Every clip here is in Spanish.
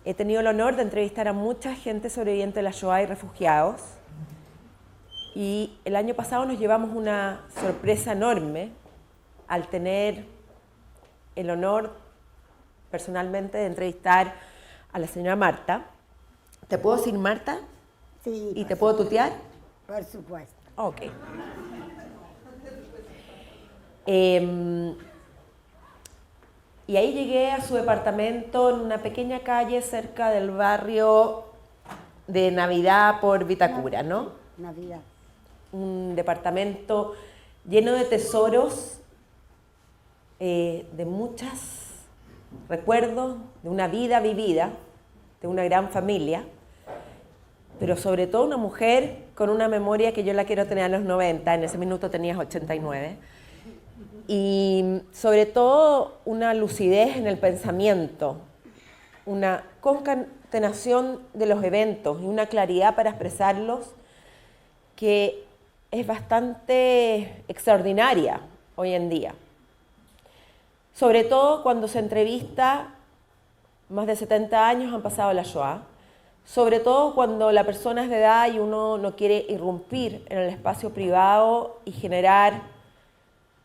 He tenido el honor de entrevistar a mucha gente sobreviviente de la Shoah y refugiados. Y el año pasado nos llevamos una sorpresa enorme al tener el honor personalmente de entrevistar a la señora Marta. ¿Te puedo decir Marta? Sí. ¿Y te puedo tutear? Por supuesto. Ok. Y ahí llegué a su departamento en una pequeña calle cerca del barrio de Navidad por Vitacura, ¿no? Navidad. Un departamento lleno de tesoros, de muchos recuerdos, de una vida vivida, de una gran familia, pero sobre todo una mujer con una memoria que yo la quiero tener a los 90, en ese minuto tenías 89, y sobre todo una lucidez en el pensamiento, una concatenación de los eventos y una claridad para expresarlos que es bastante extraordinaria hoy en día. Sobre todo cuando se entrevista, más de 70 años han pasado la Shoah, sobre todo cuando la persona es de edad y uno no quiere irrumpir en el espacio privado y generar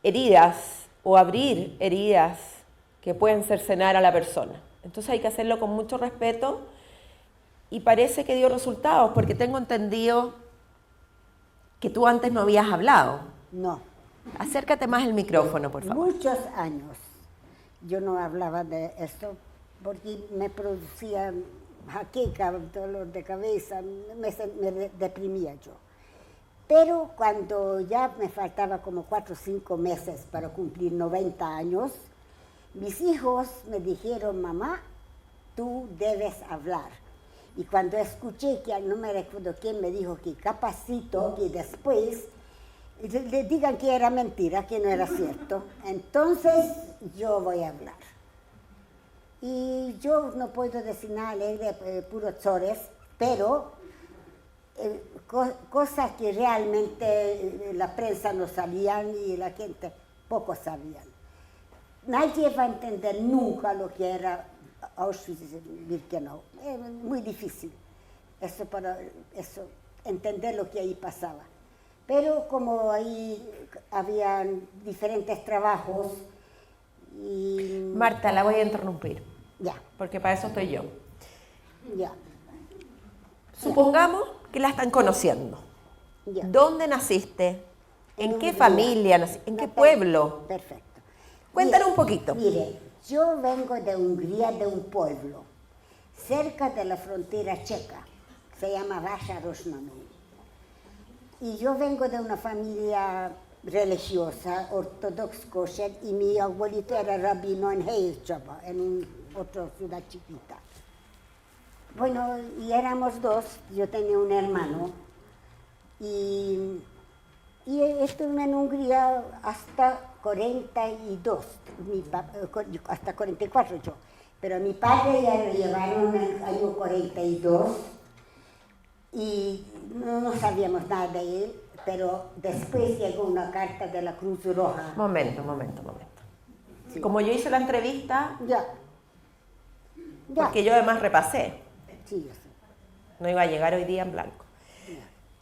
heridas o abrir heridas que pueden cercenar a la persona. Entonces hay que hacerlo con mucho respeto y parece que dio resultados, porque tengo entendido que tú antes no habías hablado. No. Acércate más al micrófono, por favor. Muchos años yo no hablaba de esto porque me producía jaqueca, dolor de cabeza, me deprimía yo. Pero cuando ya me faltaba como 4 o 5 meses para cumplir 90 años, mis hijos me dijeron, mamá, tú debes hablar. Y cuando escuché que no me recuerdo quién me dijo que capacito, que después le digan que era mentira, que no era cierto, entonces yo voy a hablar. Y yo no puedo decir nada alegre, puros chores, pero cosas que realmente la prensa no sabían y la gente poco sabían. Nadie va a entender nunca lo que era Auschwitz-Birkenau. Es muy difícil entender lo que ahí pasaba. Pero como ahí habían diferentes trabajos y... Marta, la voy a interrumpir. Ya. Porque para eso estoy yo. Ya. Supongamos que la están conociendo. Ya. ¿Dónde naciste? ¿En qué Hungría. familia naciste? ¿En qué pueblo? Perfecto. Cuéntanos un poquito. Mire, yo vengo de Hungría, de un pueblo, cerca de la frontera checa, se llama Vaša Rožňany. Y yo vengo de una familia religiosa, ortodox kosher, y mi abuelito era rabino en Heichaba, en otra ciudad chiquita. Bueno, y éramos dos, yo tenía un hermano, y estuve en Hungría hasta 42, hasta 44 yo. Pero a mi padre ya lo llevaron en el año 42 y no sabíamos nada de él, pero después llegó una carta de la Cruz Roja. Momento. Sí. Como yo hice la entrevista, Ya. porque yo además repasé. Sí, yo sé. No iba a llegar hoy día en blanco.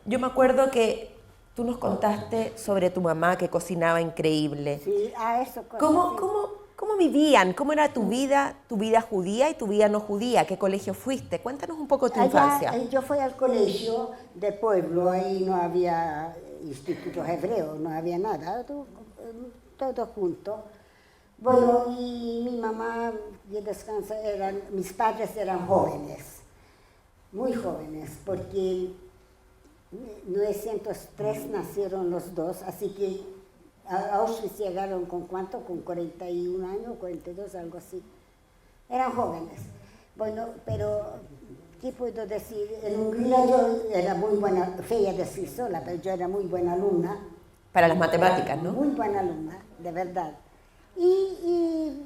Yo me acuerdo que tú nos contaste sobre tu mamá que cocinaba increíble. Sí, a eso. ¿Cómo vivían? ¿Cómo era tu vida judía y tu vida no judía? ¿Qué colegio fuiste? Cuéntanos un poco de tu infancia. Yo fui al colegio de pueblo, ahí no había institutos hebreos, no había nada, todo junto. Bueno, y mi mamá, y descansa, mis padres eran jóvenes, muy jóvenes, porque en 1903 nacieron los dos, así que a Auschwitz llegaron con ¿cuánto? Con 41 años, 42, algo así. Eran jóvenes. Bueno, pero ¿qué puedo decir? En Hungría yo era muy buena, fea decir sola, pero yo era muy buena alumna. Para las matemáticas, ¿no? Muy buena alumna, de verdad. Y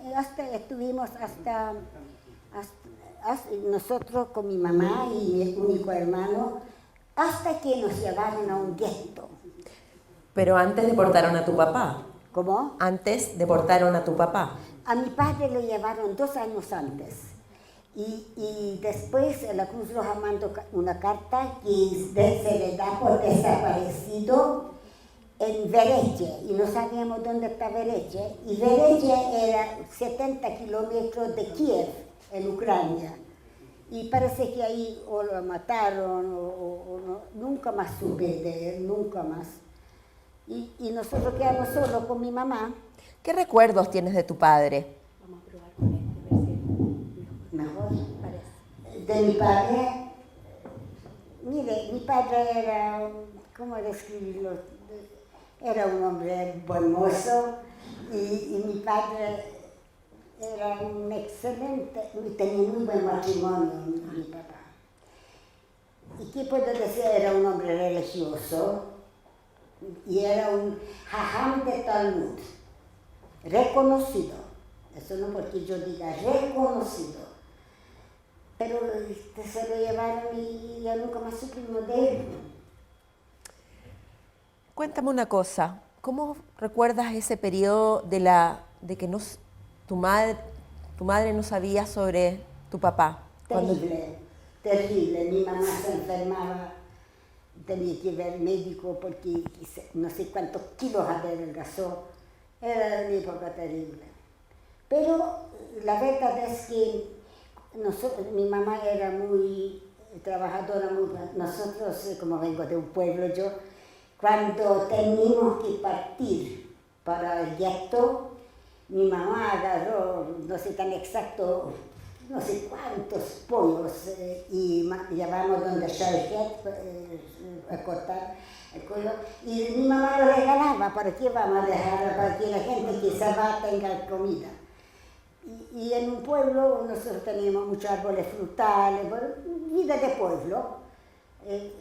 estuvimos hasta nosotros con mi mamá y mi único hermano, hasta que nos llevaron a un gueto. Pero antes deportaron a tu papá. ¿Cómo? Antes deportaron a tu papá. A mi padre lo llevaron 2 años antes. Y después la Cruz Roja mandó una carta que se le da por desaparecido en Vereche, y no sabíamos dónde está Vereche, y Vereche era 70 kilómetros de Kiev, en Ucrania, y parece que ahí o lo mataron, o no, nunca más supe de él, nunca más. Y nosotros quedamos solos con mi mamá. ¿Qué recuerdos tienes de tu padre? Vamos a probar con este, a ver si Mejor. parece. De mi padre, mire, mi padre era, ¿cómo describirlo? Era un hombre buen mozo, y mi padre era un excelente, tenía muy buen matrimonio, mi papá. ¿Y qué puedo decir? Era un hombre religioso y era un jajam de Talmud, reconocido. Eso no porque yo diga reconocido. Pero se lo llevaron y ya nunca más supimos de él. Cuéntame una cosa, ¿cómo recuerdas ese periodo de que tu madre no sabía sobre tu papá? Terrible, terrible. Mi mamá se enfermaba, tenía que ir al médico porque no sé cuántos kilos adelgazó. Era una época terrible. Pero la verdad es que mi mamá era muy trabajadora, nosotros, como vengo de un pueblo yo, cuando teníamos que partir para el gueto, mi mamá agarró, no sé tan exacto, no sé cuántos pollos y llevamos donde Sharjat a cortar el cuello, y mi mamá lo regalaba. ¿Para qué vamos a dejar? Para que la gente que se va tenga comida. Y en un pueblo nosotros teníamos muchos árboles frutales, vida de pueblo.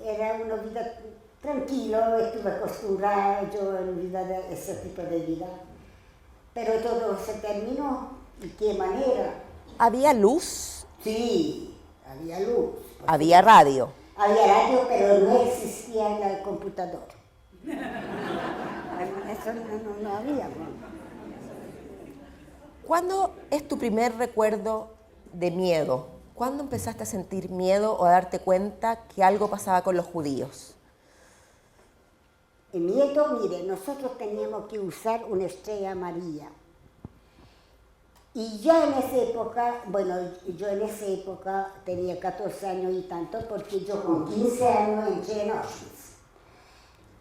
Era una vida tranquila, estuve acostumbrada yo en vida de ese tipo de vida. Pero todo se terminó. ¿Y qué manera? ¿Había luz? Sí, había luz. Había radio. Había radio, pero no existía el computador. Eso no había. ¿Cuándo es tu primer recuerdo de miedo? ¿Cuándo empezaste a sentir miedo o a darte cuenta que algo pasaba con los judíos? El miedo, mire, nosotros teníamos que usar una estrella amarilla. Y ya en esa época, bueno, yo en esa época tenía 14 años y tanto, porque yo con 15 años entré en Auschwitz.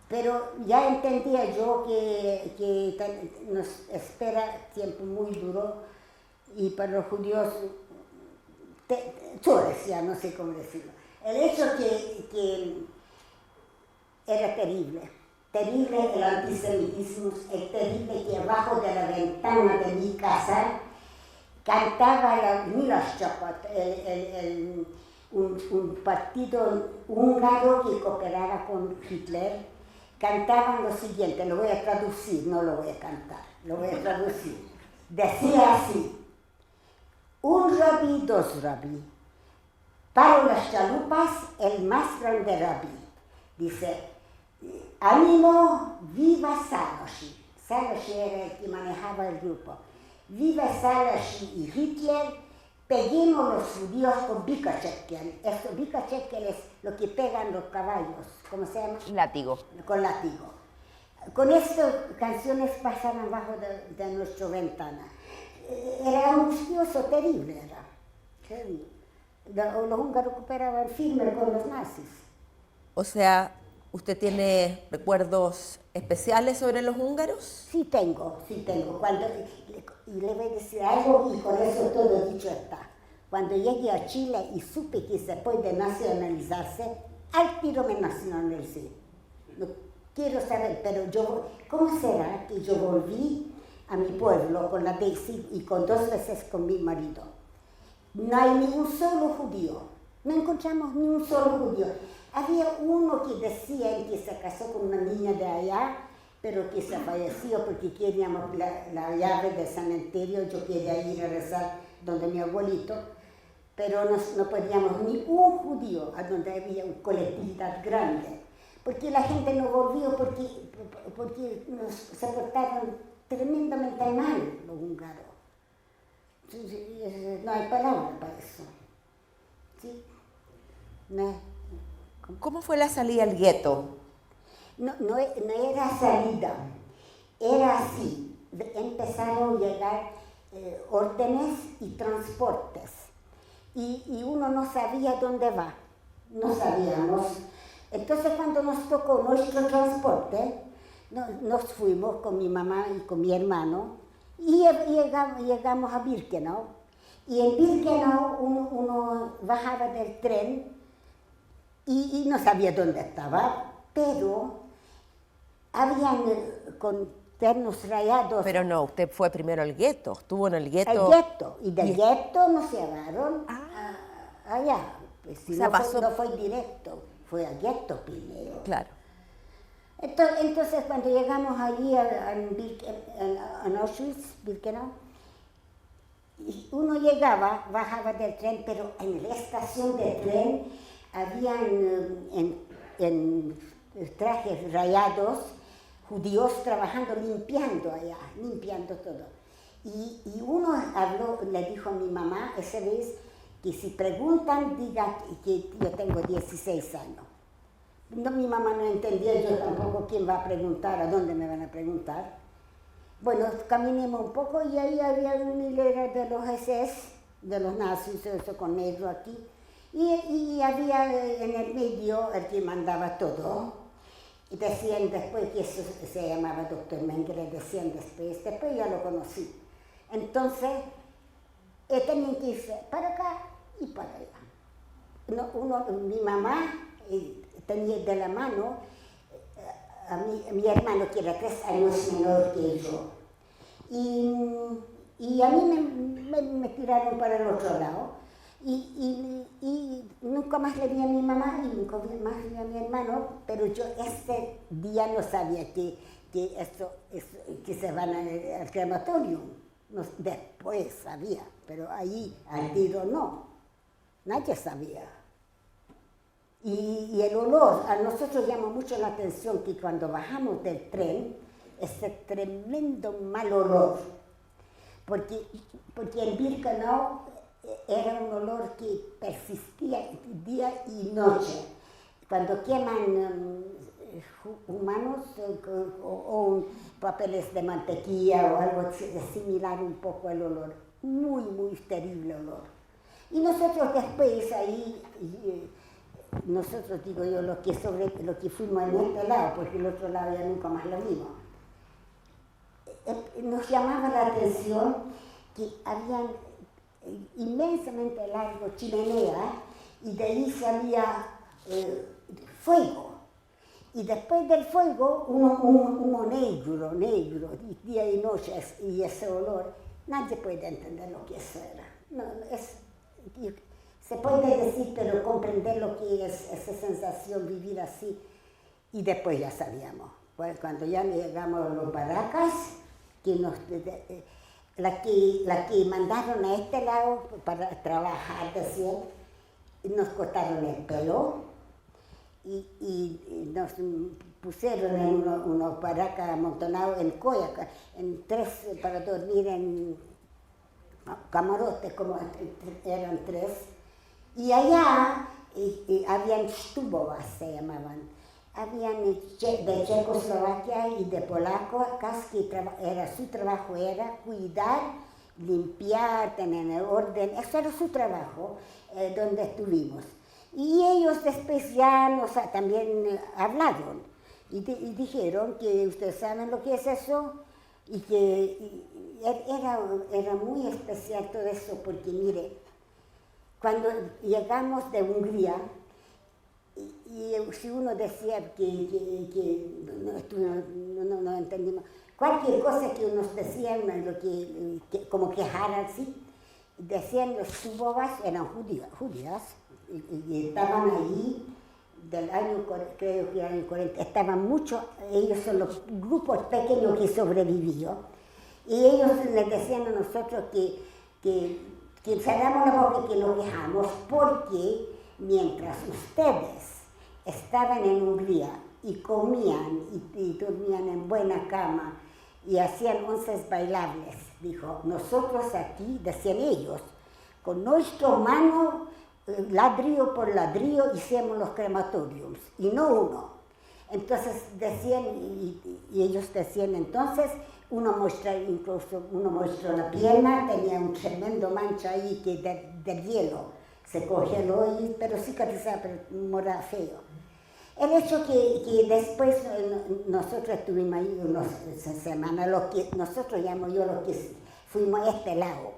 Pero ya entendía yo que nos espera tiempo muy duro, y para los judíos, ya no sé cómo decirlo. El hecho que era terrible el antisemitismo, es terrible que abajo de la ventana de mi casa cantaba la Milaszcsapat, un partido húngaro que cooperaba con Hitler. Cantaban lo siguiente, lo voy a traducir, no lo voy a cantar, lo voy a traducir. Decía así: un rabí, dos rabí, para las chalupas el más grande rabí. Dice: ánimo, viva Saloshi. Saloshi era el que manejaba el grupo. Viva Saloshi y Hitler, peguemos los judíos con Bikachekkel. Esto, Bikachekkel es lo que pegan los caballos, ¿cómo se llama? Látigo. Con látigo. Con estas canciones pasaban abajo de nuestra ventana. Era angustioso, terrible era. Terrible. Los húngaros cooperaban firme con los nazis. O sea, ¿usted tiene recuerdos especiales sobre los húngaros? Sí tengo. Y le voy a decir algo, y con eso todo dicho está. Cuando llegué a Chile y supe que se puede nacionalizarse, al tiro me nacionalicé. No quiero saber, pero ¿cómo será que yo volví a mi pueblo con la Daisy y con 2 veces con mi marido? No hay ni un solo judío, no encontramos ni un solo judío. Había uno que decía que se casó con una niña de allá, pero que se falleció porque queríamos la llave del cementerio. Yo quería ir a rezar donde mi abuelito, pero no podíamos ni un judío a donde había una colectividad grande, porque la gente no volvió porque se portaron tremendamente mal los húngaros. No hay palabra para eso. sí. No, ¿Cómo fue la salida al gueto? no era salida, era así. Empezaron a llegar órdenes y transportes. Y uno no sabía dónde va, no sabíamos. Entonces cuando nos tocó nuestro transporte, nos fuimos con mi mamá y con mi hermano y llegamos a Birkenau. Y en Birkenau uno bajaba del tren y no sabía dónde estaba, pero habían con ternos rayados. Pero no, usted fue primero al gueto, estuvo en el Al gueto. gueto, y del gueto nos llevaron allá. Pues, si O sea, no, pasó- no fue directo, fue al gueto primero. Claro. Entonces cuando llegamos allí a Auschwitz, Birkenau, y uno llegaba, bajaba del tren, pero en la estación de tren habían en trajes rayados judíos trabajando, limpiando allá, limpiando todo. Y uno le dijo a mi mamá esa vez que si preguntan, diga que yo tengo 16 años. No, mi mamá no entendía, yo tampoco, ¿quién va a preguntar? ¿A dónde me van a preguntar? Bueno, caminemos un poco y ahí había una hilera de los SS, de los nazis, eso con negro aquí. Y había en el medio el que mandaba todo. Y decían después que eso se llamaba doctor Mengele, decían después ya lo conocí. Entonces, tenían que irse para acá y para allá. Mi mamá tenía de la mano a mi hermano, que era 3 años menor que yo. Y a mí me tiraron para el otro lado. Y nunca más le vi a mi mamá y nunca más le vi a mi hermano, pero yo ese día no sabía que se van al crematorio. Después sabía, pero ahí al tiro no, nadie sabía. Y el olor, a nosotros llama mucho la atención que cuando bajamos del tren, ese tremendo mal olor, porque en Birkenau era un olor que persistía día y noche. Cuando queman humanos o papeles de mantequilla o algo similar un poco el olor, muy, muy terrible olor. Y nosotros después ahí, nosotros digo yo, lo que fuimos en este lado, porque el otro lado ya nunca más lo vimos, nos llamaba la atención que habían inmensamente largo chimenea y de ahí salía fuego. Y después del fuego, humo negro, día y noche, y ese olor, nadie puede entender lo que eso era. No, se puede decir, pero comprender lo que es esa sensación, vivir así, y después ya sabíamos. Pues cuando ya llegamos a los barracas, la que mandaron a este lado para trabajar, decían, nos cortaron el pelo y nos pusieron en unos barracas amontonados en Coyaca, en 3 para dormir en camarotes, como eran 3. Y allá habían Stubovas, se llamaban. Habían de Checoslovaquia y de polacos, que su trabajo era cuidar, limpiar, tener orden, eso era su trabajo, donde estuvimos. Y ellos después ya también hablaron y dijeron que ustedes saben lo que es eso y que era muy especial todo eso, porque mire, cuando llegamos de Hungría, y si uno decía que no entendimos, cualquier cosa que nos decían, como quejaran, ¿sí? Decían los Stubovas eran judías y estaban ahí del año, creo que año 40, estaban muchos, ellos son los grupos pequeños que sobrevivió, y ellos les decían a nosotros que cerramos la boca y que nos quejamos, porque mientras ustedes estaban en Hungría y comían y dormían en buena cama y hacían onces bailables, dijo, nosotros aquí, decían ellos, con nuestra mano ladrillo por ladrillo hicimos los crematoriums, y no uno. Entonces decían, y ellos decían, entonces, uno muestra la pierna, tenía un tremendo mancha ahí que del hielo, se congeló, pero cicatrizaba, pero moraba feo. El hecho que después nosotros estuvimos ahí unas semanas, lo que nosotros llamo yo lo que fuimos a este lado.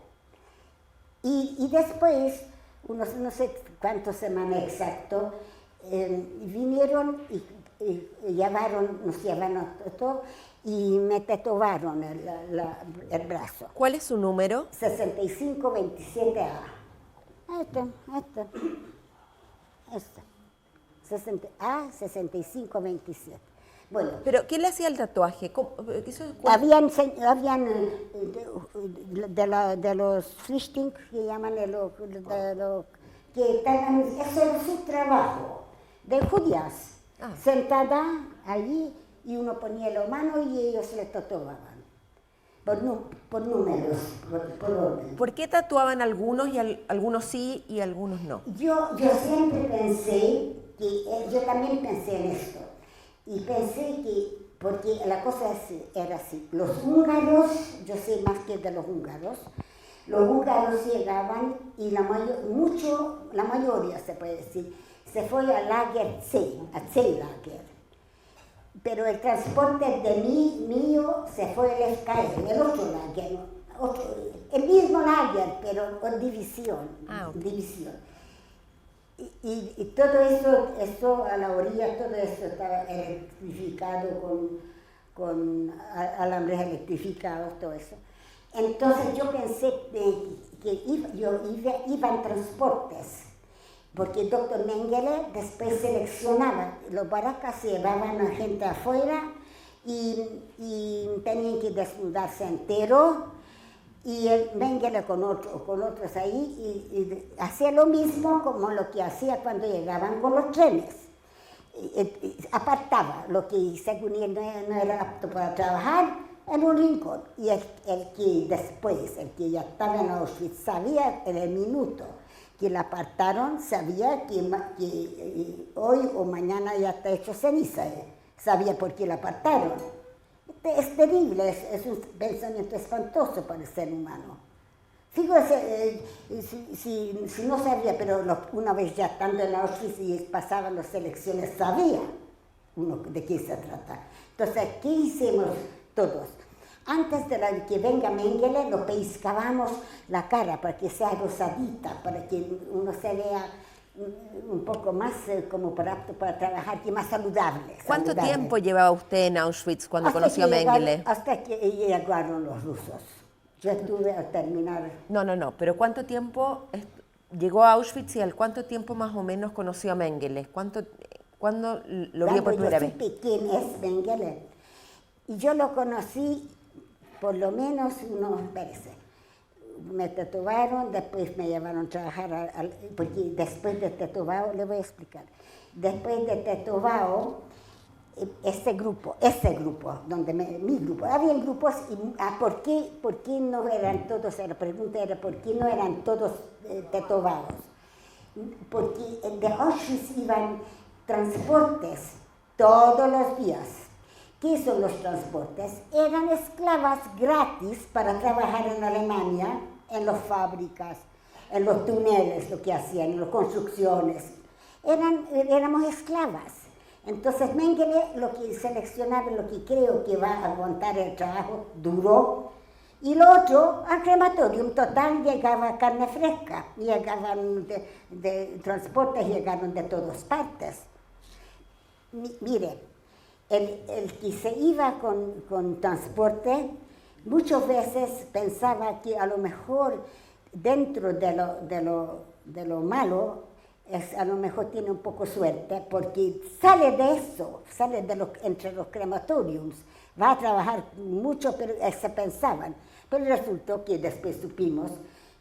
Y después, no sé cuántas semanas exacto, vinieron y nos llevaron todo y me tatuaron el brazo. ¿Cuál es su número? 6527A. A 6527. Bueno. ¿Pero qué le hacía el tatuaje? Habían de los Flüchtlinge, que llaman que estaban, eso era su trabajo, de judías, sentada allí, y uno ponía la mano y ellos le tatuaban, por números, por orden. ¿Por qué tatuaban algunos y algunos sí y algunos no? Yo siempre pensé yo también pensé en esto, y pensé que, porque la cosa era así, los húngaros, yo sé más que de los húngaros llegaban y la mayoría se puede decir, se fue al lager C, a C-Lager. Pero el transporte de mío se fue al FKL, el otro lager, el mismo lager, pero con división. División. Y todo eso a la orilla, todo eso estaba electrificado con alambres electrificados, todo eso. Entonces yo pensé que iban transportes, porque el doctor Mengele después seleccionaba, los barracas se llevaban a gente afuera y tenían que desnudarse entero, y el Mengele con otros ahí, y hacía lo mismo como lo que hacía cuando llegaban con los trenes. Apartaba lo que según él no era apto para trabajar en un rincón, y el que ya estaba en Auschwitz, sabía en el minuto que la apartaron, sabía que hoy o mañana ya está hecho ceniza, sabía por qué la apartaron. Es terrible, es un pensamiento espantoso para el ser humano. Fíjese, si no sabía, pero una vez ya estando en Auschwitz y pasaban las elecciones, sabía uno de qué se trata. Entonces, ¿qué hicimos todos? Antes de que venga Mengele, lo pellizcábamos la cara para que sea rosadita, para que uno se vea un poco más como apto para trabajar, que más saludable. ¿Cuánto tiempo llevaba usted en Auschwitz cuando conoció a Mengele? Hasta que llegaron los rusos. Yo estuve a terminar. No, pero ¿cuánto tiempo llegó a Auschwitz y al cuánto tiempo más o menos conoció a Mengele? ¿Cuándo lo vio por primera vez? Yo supe quién es Mengele. Y yo lo conocí por lo menos unos meses. Me tatuaron, después me llevaron a trabajar, porque después de tatuado, le voy a explicar, después de tatuado, ese grupo, donde mi grupo, había grupos, y ¿por qué no eran todos? La pregunta era, ¿por qué no eran todos tatuados? Porque de Auschwitz iban transportes todos los días. ¿Qué son los transportes? Eran esclavas gratis para trabajar en Alemania, en las fábricas, en los túneles, lo que hacían, en las construcciones. Éramos esclavas. Entonces Mengele lo que seleccionaba, lo que creo que va a aguantar el trabajo duro, y lo otro, al crematorium total llegaba carne fresca, llegaban de transportes, llegaron de todas partes. Mire, el que se iba con transporte, muchas veces pensaba que a lo mejor dentro de lo malo, a lo mejor tiene un poco suerte, porque sale de eso, entre los crematoriums, va a trabajar mucho, pero se pensaban. Pero resultó que después supimos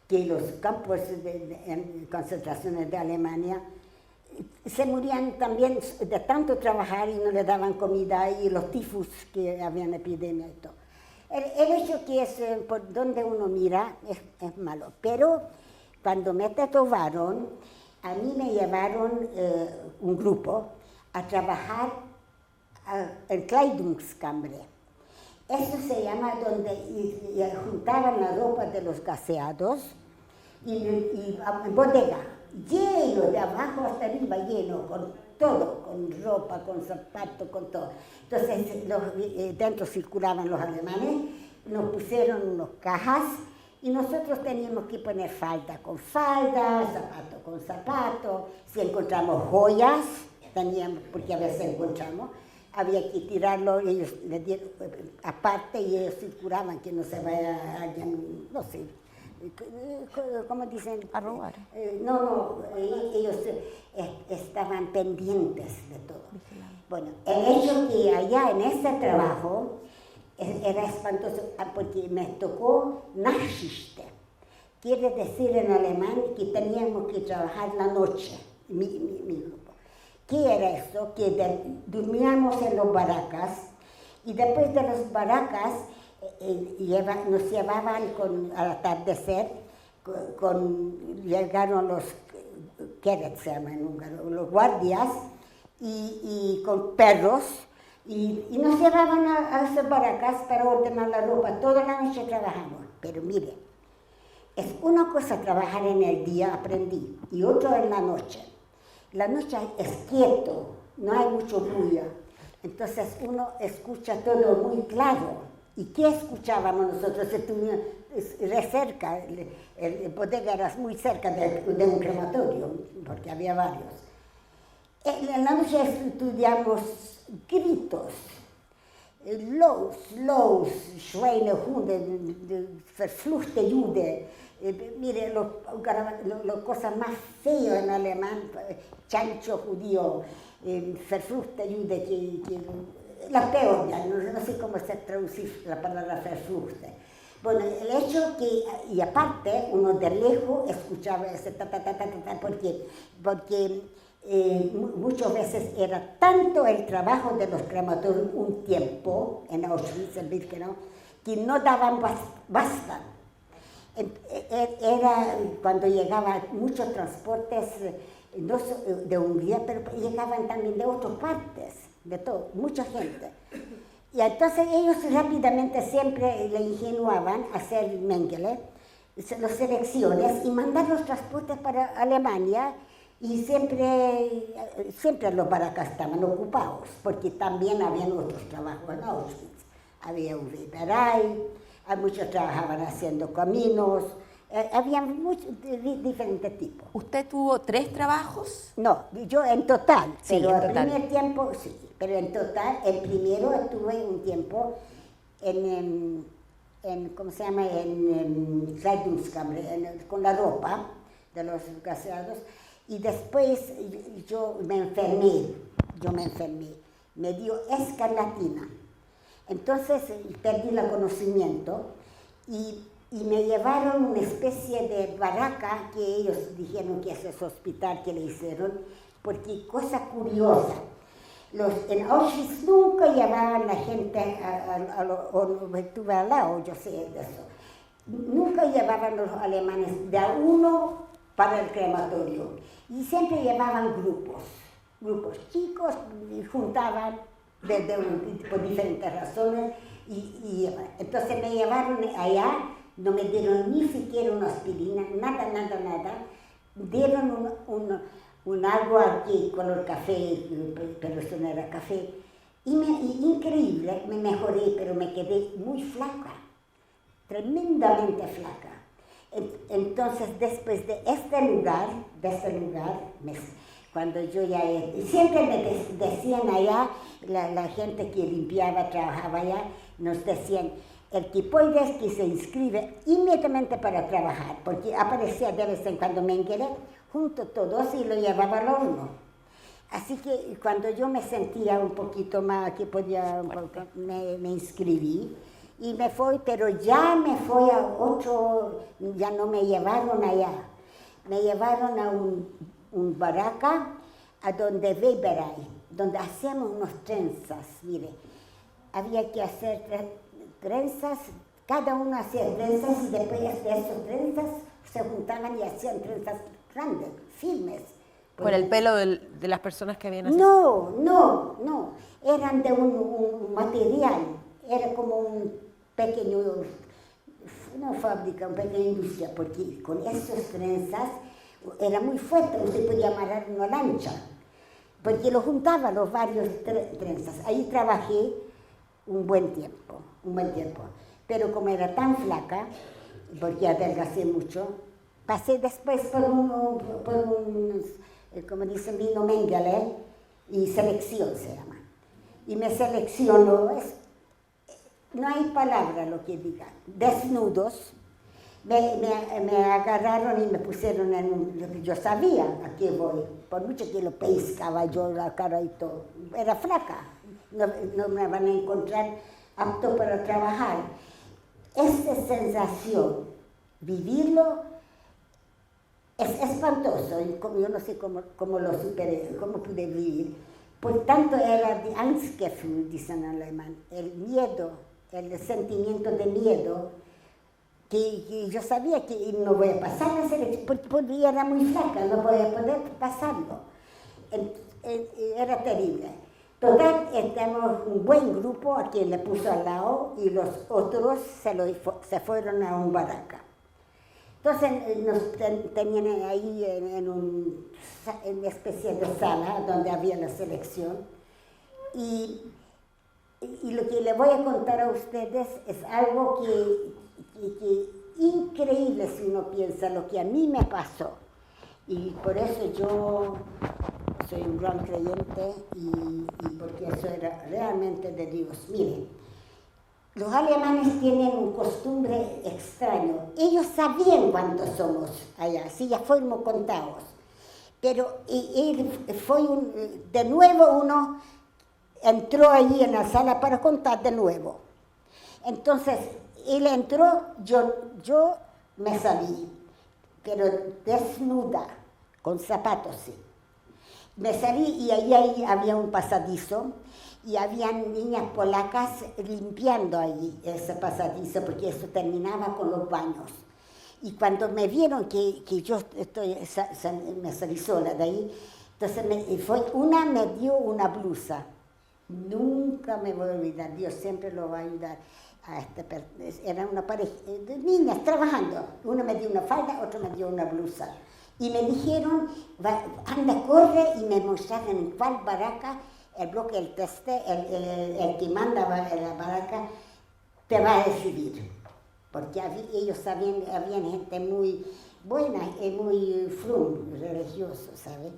que los campos de concentraciones de Alemania se morían también de tanto trabajar y no le daban comida, y los tifus, que habían epidemia y todo. El hecho que es, por donde uno mira, es malo. Pero cuando me tatuaron, a mí me llevaron un grupo a trabajar en Kleidungskammer. Eso se llama donde juntaban la ropa de los gaseados y en bodega, lleno de abajo hasta arriba, lleno con todo, con ropa, con zapatos, con todo. Entonces dentro circulaban los alemanes, nos pusieron unas cajas y nosotros teníamos que poner falda con falda, zapato con zapato. Si encontramos joyas, teníamos, porque a veces encontramos, había que tirarlo, ellos le dieron aparte y ellos circulaban, que no se vaya alguien, no sé, ¿cómo dicen? A robar. Ellos estaban pendientes de todo. Bueno, el hecho que allá en ese trabajo era espantoso, porque me tocó Nachtschicht. Quiere decir en alemán que teníamos que trabajar la noche, mi grupo. ¿Qué era eso? Que dormíamos en los barracas y después de las barracas nos llevaban al atardecer, llegaron los Keret, se llaman húngaro, los guardias y con perros y nos llevaban a esas barracas para ordenar la ropa. Toda la noche trabajamos, pero mire, es una cosa trabajar en el día, aprendí, y otra en la noche. La noche es quieto, no hay mucho ruido, entonces uno escucha todo muy claro. ¿Y qué escuchábamos nosotros? Era cerca, el bodega era muy cerca de un crematorio, porque había varios. En la noche estudiamos gritos, los Schweine, Hunde, verfluchte Jude. Mire, lo cosa más feo en alemán, chancho judío, verfluchte Jude, la peor, ya, no sé cómo se traducir la palabra verfluchte. Bueno, el hecho que, y aparte, uno de lejos escuchaba ese porque muchas veces era tanto el trabajo de los crematorios un tiempo, en Auschwitz, en Birkenau, que no daban basta. Era cuando llegaban muchos transportes, no de Hungría, pero llegaban también de otras partes, de todo, mucha gente. Y entonces ellos rápidamente siempre le ingenuaban a hacer Mengele, las selecciones y mandar los transportes para Alemania, y siempre los barracas estaban ocupados, porque también habían otros trabajos en Auschwitz. Había un Weberei, muchos trabajaban haciendo caminos, había muchos diferentes tipos. ¿Usted tuvo 3 trabajos? No, yo en total, Sí, pero en total. el primer tiempo, sí, pero en total, el primero estuve un tiempo en ¿cómo se llama?, en Kleidungskammer, con la ropa de los gaseados, y después yo me enfermé, me dio escarlatina. Entonces perdí el conocimiento y me llevaron una especie de barraca que ellos dijeron que es ese hospital que le hicieron, porque cosa curiosa, en Auschwitz nunca llevaban la gente estuve al lado, yo sé de eso, nunca llevaban los alemanes de a uno para el crematorio, y siempre llevaban grupos chicos, y juntaban por diferentes razones, y entonces me llevaron allá, no me dieron ni siquiera una aspirina, nada, dieron un agua aquí, color café, pero eso no era café, y increíble, me mejoré, pero me quedé muy flaca, tremendamente flaca. Entonces, después de este lugar, cuando yo ya, siempre me decían allá, la gente que limpiaba, trabajaba allá, nos decían, el tipoides que se inscribe inmediatamente para trabajar, porque aparecía de vez en cuando Mengele, junto todos y lo llevaba al horno. Así que cuando yo me sentía un poquito más, que podía, me inscribí, y me fui, pero ya me fui a otro, ya no me llevaron allá, me llevaron a un barraca, a donde Weberei, donde hacíamos unas trenzas, mire, había que hacer trenzas, cada uno hacía trenzas y después de esas trenzas se juntaban y hacían trenzas grandes, firmes. ¿Por el pelo de las personas que habían asesinado? No, eran de un material, era como un pequeño, una fábrica, una pequeña industria, porque con esas trenzas era muy fuerte, no se podía amarrar una lancha, porque lo juntaba los varios trenzas. Ahí trabajé un buen tiempo, pero como era tan flaca, porque adelgacé mucho, pasé después por un como dicen, vino Mengele y selección se llama. Y me seleccionó, no hay palabra lo que diga, desnudos, me agarraron y me pusieron en lo que yo sabía a qué voy, por mucho que lo pescaba yo la cara y todo, era flaca, no me van a encontrar apto para trabajar. Esta sensación, vivirlo, es espantoso, yo no sé cómo lo superé, cómo pude vivir. Por tanto, era die Angstgefühl, dicen en alemán, el miedo, el sentimiento de miedo, que yo sabía que no voy a pasar la selección, porque era muy flaca, no voy a poder pasarlo. Era terrible. Total, tenemos un buen grupo a quien le puso al lado y los otros se fueron a un baraca. Entonces nos tenían ahí en una especie de sala donde había la selección y lo que le voy a contar a ustedes es algo que increíble si uno piensa lo que a mí me pasó y por eso yo soy un gran creyente y porque eso era realmente de Dios. Miren, los alemanes tienen un costumbre extraño. Ellos sabían cuántos somos allá, sí, ya fuimos contados. Pero de nuevo uno entró allí en la sala para contar de nuevo. Entonces, él entró, yo me salí, pero desnuda, con zapatos, sí. Me salí y ahí había un pasadizo. Y habían niñas polacas limpiando allí ese pasadizo, porque eso terminaba con los baños. Y cuando me vieron que yo me salí sola de ahí, entonces una me dio una blusa. Nunca me voy a olvidar, Dios siempre lo va a ayudar. Era una pareja de niñas trabajando. Una me dio una falda, otra me dio una blusa. Y me dijeron, anda, corre, y me mostraron en cuál baraca. El bloque, el el que mandaba en la baraca, te va a recibir. Porque ellos sabían, habían gente muy buena y muy frum, religioso, ¿sabes?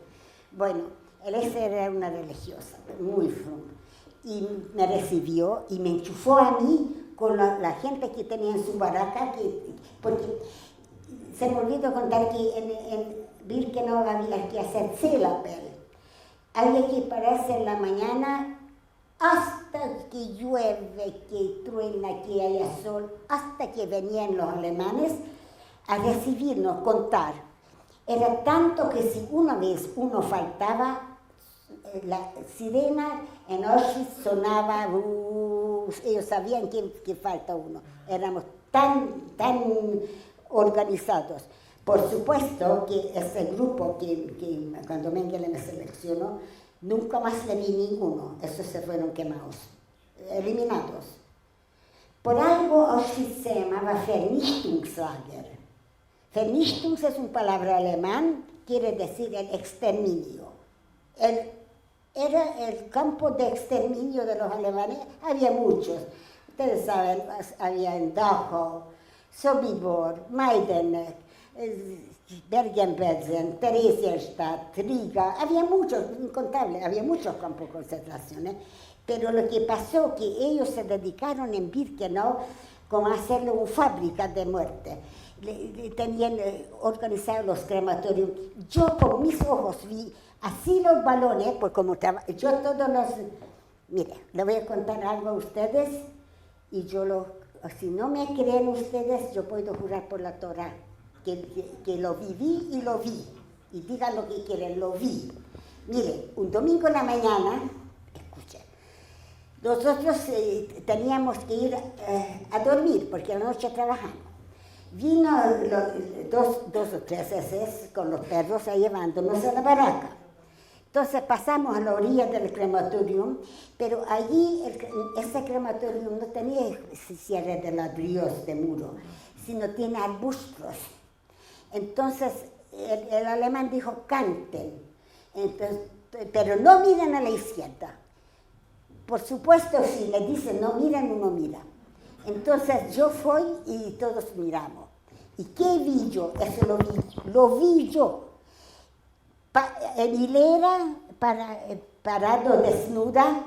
Bueno, esa era una religiosa, muy frum. Y me recibió y me enchufó a mí con la gente que tenía en su baraca, porque se me olvidó contar que en Birkenau había que hacer Zählerberg. Había que pararse en la mañana hasta que llueve, que truena, que haya sol, hasta que venían los alemanes a recibirnos, contar. Era tanto que si una vez uno faltaba, la sirena en Auschwitz sonaba, ellos sabían que falta uno. Éramos tan organizados. Por supuesto que ese grupo que cuando Mengele me seleccionó, nunca más le vi ninguno. Esos se fueron quemados, eliminados. Por algo Auschwitz se llamaba Vernichtungslager. Vernichtung es una palabra alemán, quiere decir el exterminio. Era el campo de exterminio de los alemanes, había muchos. Ustedes saben, había en Dachau, Sobibor, Majdanek, Bergen-Belsen, Theresienstadt, Riga, había muchos, incontables, había muchos campos de concentración, pero lo que pasó que ellos se dedicaron en Birkenau como a hacerlo una fábrica de muerte. Tenían organizados los crematorios. Yo con mis ojos vi así los balones, pues como yo todos los... Mire, le voy a contar algo a ustedes y si no me creen ustedes, yo puedo jurar por la Torá. Que lo viví y lo vi. Y digan lo que quieren, lo vi. Mire, un domingo en la mañana, escuchen, nosotros teníamos que ir a dormir, porque a la noche trabajamos. Vino dos o tres veces con los perros a llevándonos a la baraca. Entonces pasamos a la orilla del crematorium, pero allí ese crematorium no tenía cierre de ladrillos de muro, sino tiene arbustos. Entonces el alemán dijo, canten, entonces, pero no miren a la izquierda. Por supuesto, si le dicen no miren, uno mira. Entonces yo fui y todos miramos. ¿Y qué vi yo? Eso lo vi yo. En hilera, parado desnuda,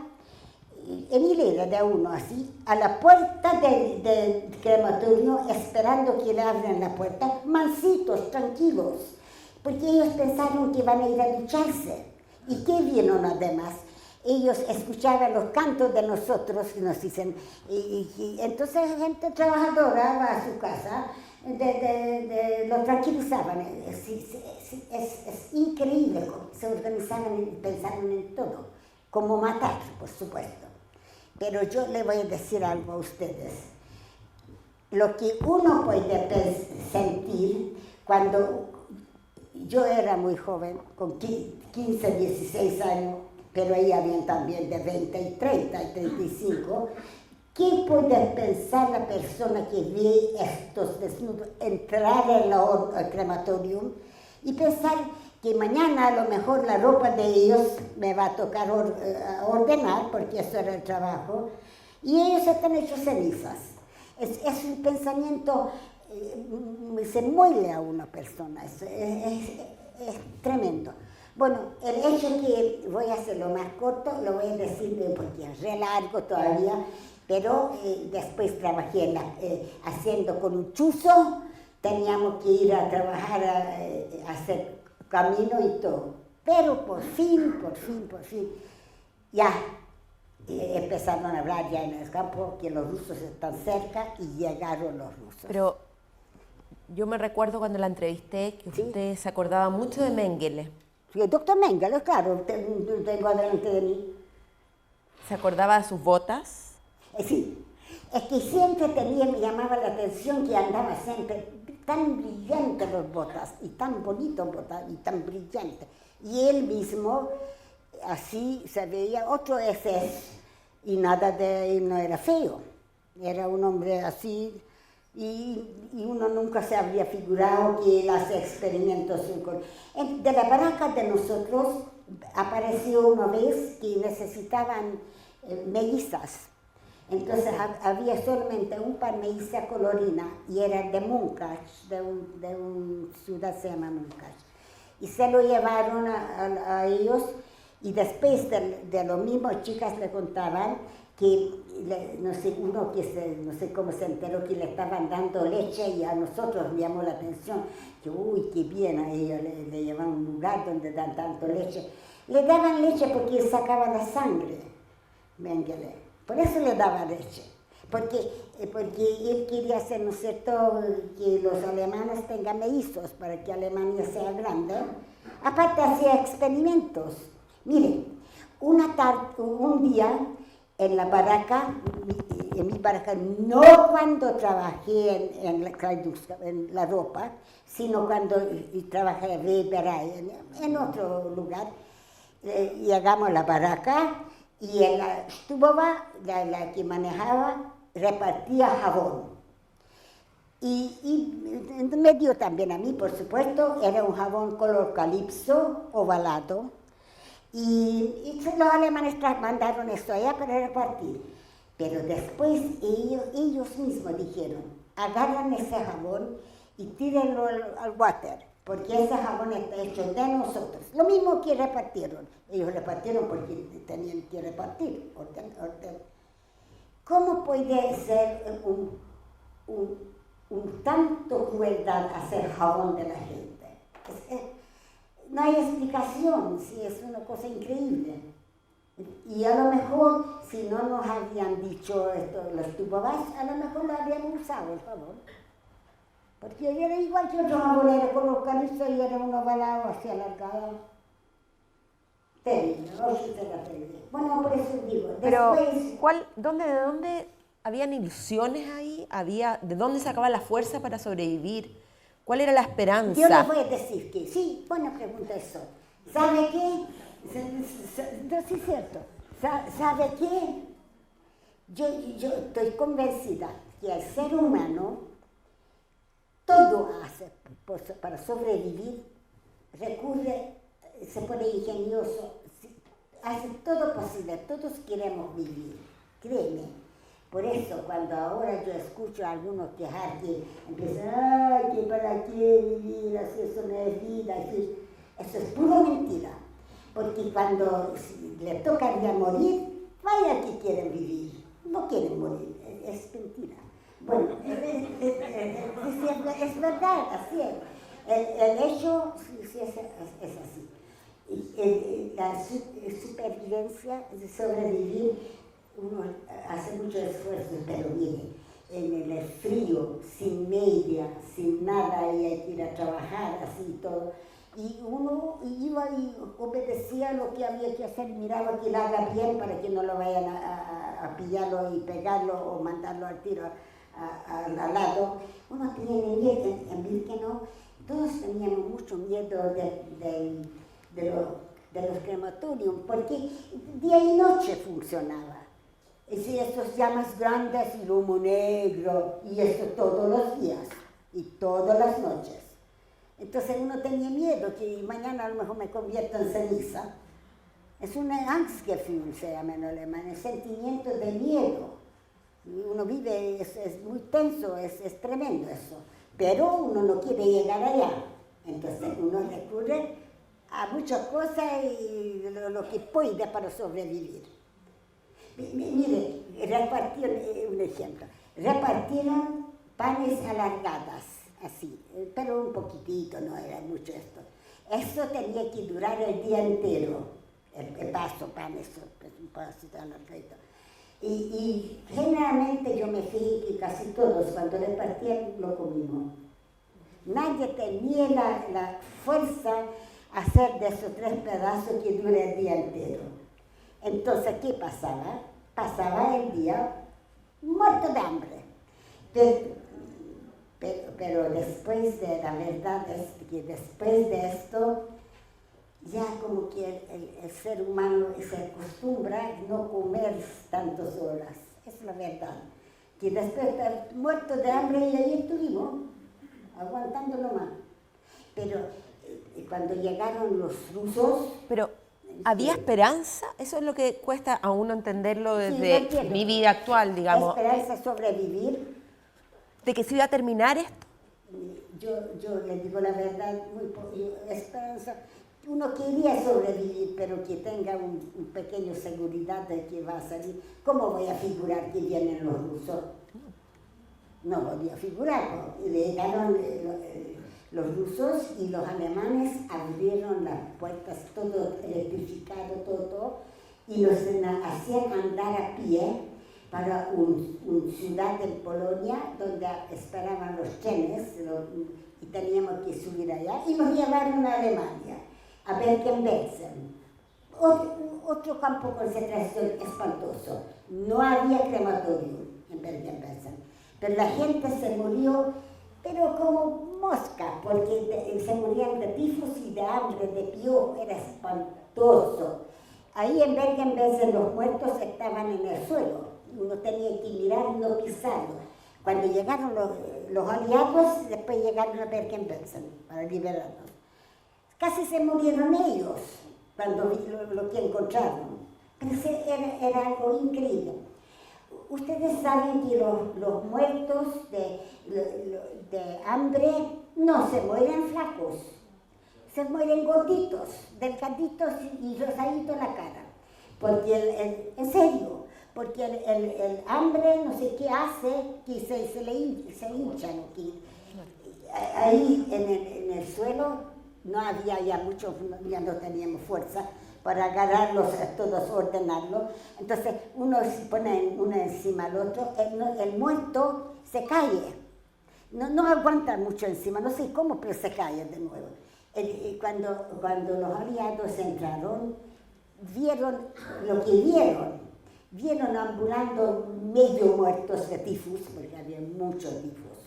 en hilera de uno así, a la puerta del crematorio, esperando que le abran la puerta, mansitos, tranquilos, porque ellos pensaron que iban a ir a ducharse. ¿Y qué vieron además? Ellos escuchaban los cantos de nosotros y nos dicen, entonces gente trabajadora va a su casa, lo tranquilizaban. Es increíble, se organizaban y pensaban en todo, como matar, por supuesto. Pero yo le voy a decir algo a ustedes. Lo que uno puede sentir cuando yo era muy joven, con 15, 16 años, pero ahí habían también de 20 y 30 y 35, ¿qué puede pensar la persona que ve estos desnudos entrar al crematorium y pensar que mañana a lo mejor la ropa de ellos me va a tocar ordenar, porque eso era el trabajo, y ellos están hechos cenizas? Es un pensamiento, se muele a una persona, es tremendo. Bueno, el hecho que voy a hacerlo más corto, lo voy a decir porque es re largo todavía, pero después trabajé haciendo con un chuzo, teníamos que ir a trabajar, a hacer camino y todo. Pero por fin, ya empezaron a hablar ya en el campo que los rusos están cerca y llegaron los rusos. Pero yo me recuerdo cuando la entrevisté que ¿Sí? usted se acordaba mucho de Mengele. Sí, el doctor Mengele, claro, tengo delante de mí. ¿Se acordaba de sus botas? Sí, es que siempre me llamaba la atención que andaba siempre tan brillantes las botas, y tan bonitas botas, y tan brillantes. Y él mismo, así se veía, otro SS, y nada de él no era feo, era un hombre así, y uno nunca se habría figurado que él hace experimentos. De la baraca de nosotros apareció una vez que necesitaban mellizas. Entonces había solamente un par melliza colorina y era de Munkac, de una ciudad que se llama Munkac. Y se lo llevaron a ellos y después de lo mismo chicas le contaban que no sé cómo se enteró que le estaban dando leche y a nosotros me llamó la atención que uy, qué bien, a ellos le llevan a un lugar donde dan tanto leche. Le daban leche porque él sacaba la sangre, Mengele. Por eso le daba leche, porque él quería hacer, ¿no es cierto?, que los alemanes tengan mellizos para que Alemania sea grande. Aparte hacía experimentos. Miren, un día en la baraca, en mi baraca, no cuando trabajé en la ropa, sino cuando trabajé en otro lugar, llegamos a la baraca, y en la Stubova, la que manejaba, repartía jabón. Y me dio también a mí, por supuesto, era un jabón color calipso, ovalado. Y los alemanes mandaron esto allá para repartir. Pero después ellos mismos dijeron, agarran ese jabón y tírenlo al water, porque ese jabón está hecho de nosotros. Lo mismo que repartieron. Ellos repartieron porque tenían que repartir. ¿Cómo puede ser un tanto crueldad hacer jabón de la gente? No hay explicación, sí, es una cosa increíble. Y a lo mejor, si no nos habían dicho esto, los tubobas, a lo mejor lo habíamos usado el jabón. Porque era igual que otro jabón, era con los calizos y era un ovalado así alargado. Terrible, no sé si era terrible. Bueno, por eso digo. Pero, Después, ¿de dónde ¿Habían ilusiones ahí? ¿De dónde sacaba la fuerza para sobrevivir? ¿Cuál era la esperanza? Yo les voy a decir que, sí, buena pregunta eso. ¿Sabe qué? No, sí es cierto. ¿Sabe qué? Yo estoy convencida que el ser humano todo hace para sobrevivir, recurre, se pone ingenioso, hace todo posible, todos queremos vivir, créeme. Por eso, cuando ahora yo escucho a algunos quejar que empiezan, ¡ay, que para qué vivir, así eso no es vida! Eso es pura mentira, porque cuando le tocaría morir, vaya que quieren vivir, no quieren morir, es mentira. Bueno, es verdad, así es. El hecho sí, es así. La supervivencia, sobrevivir, uno hace mucho esfuerzo, pero mire, en el frío, sin media, sin nada, y hay que ir a trabajar, así y todo. Y uno iba y obedecía lo que había que hacer, miraba que lo haga bien para que no lo vayan a pillarlo y pegarlo o mandarlo al tiro al lado. Uno tenía miedo, en Birkenau, todos teníamos mucho miedo de los crematorios, porque día y noche funcionaba. Y si estos llamas grandes y el humo negro, y esto todos los días, y todas las noches. Entonces uno tenía miedo que mañana a lo mejor me convierta en ceniza. Es un Angstgefühl, se llama en alemán, el sentimiento de miedo. Uno vive, es muy tenso, es tremendo eso. Pero uno no quiere llegar allá. Entonces uno recurre a muchas cosas y lo que puede para sobrevivir. Mire, repartieron, un ejemplo, repartieron panes alargadas, así, pero un poquitito, no era mucho esto. Eso tenía que durar el día entero, el vaso, pan, eso, un pedacito alargadito. Y generalmente yo me fijé que casi todos, cuando repartían, lo comimos. Nadie tenía la fuerza a hacer de esos 3 pedazos que dura el día entero. Entonces, ¿qué pasaba? Pasaba el día muerto de hambre. Pero después de, la verdad es que después de esto, ya como que el ser humano se acostumbra a no comer tantas horas. Es la verdad. Que después de estar muerto de hambre, y ahí estuvimos, aguantándolo más. Pero cuando llegaron los rusos... Pero, ¿había esperanza? Eso es lo que cuesta a uno entenderlo desde sí, mi vida actual, digamos. Esperanza de sobrevivir. ¿De que se iba a terminar esto? Yo le digo la verdad, esperanza. Uno quería sobrevivir, pero que tenga un pequeño seguridad de que va a salir. ¿Cómo voy a figurar que vienen los rusos? No podía figurar. Llegaron los rusos y los alemanes abrieron las puertas, todo electrificado, todo, y nos hacían andar a pie para una ciudad en Polonia donde esperaban los trenes y teníamos que subir allá, y nos llevaron a Alemania, a Bergen-Belsen. Otro campo de concentración espantoso. No había crematorio en Bergen-Belsen, pero la gente se murió, pero como mosca, porque se morían de tifus y de hambre, de piojo, era espantoso. Ahí en Bergen-Belsen los muertos estaban en el suelo, uno tenía que mirar y no pisarlo. Cuando llegaron los aliados, después llegaron a Bergen-Belsen para liberarnos. Casi se murieron ellos cuando lo que encontraron. Pero era algo increíble. Ustedes saben que los muertos de hambre no se mueren flacos, se mueren gorditos, delgaditos y rosaditos en la cara. Porque en serio, porque el hambre no sé qué hace que se hinchan. Ahí en el suelo no había ya mucho, ya no teníamos fuerza para agarrarlos todos, ordenarlos. Entonces uno se pone uno encima al otro, el muerto se cae, no aguanta mucho encima, no sé cómo, pero se cae de nuevo. Cuando los aliados entraron, vieron lo que vieron, vieron ambulando medio muertos de tifus, porque había muchos tifus.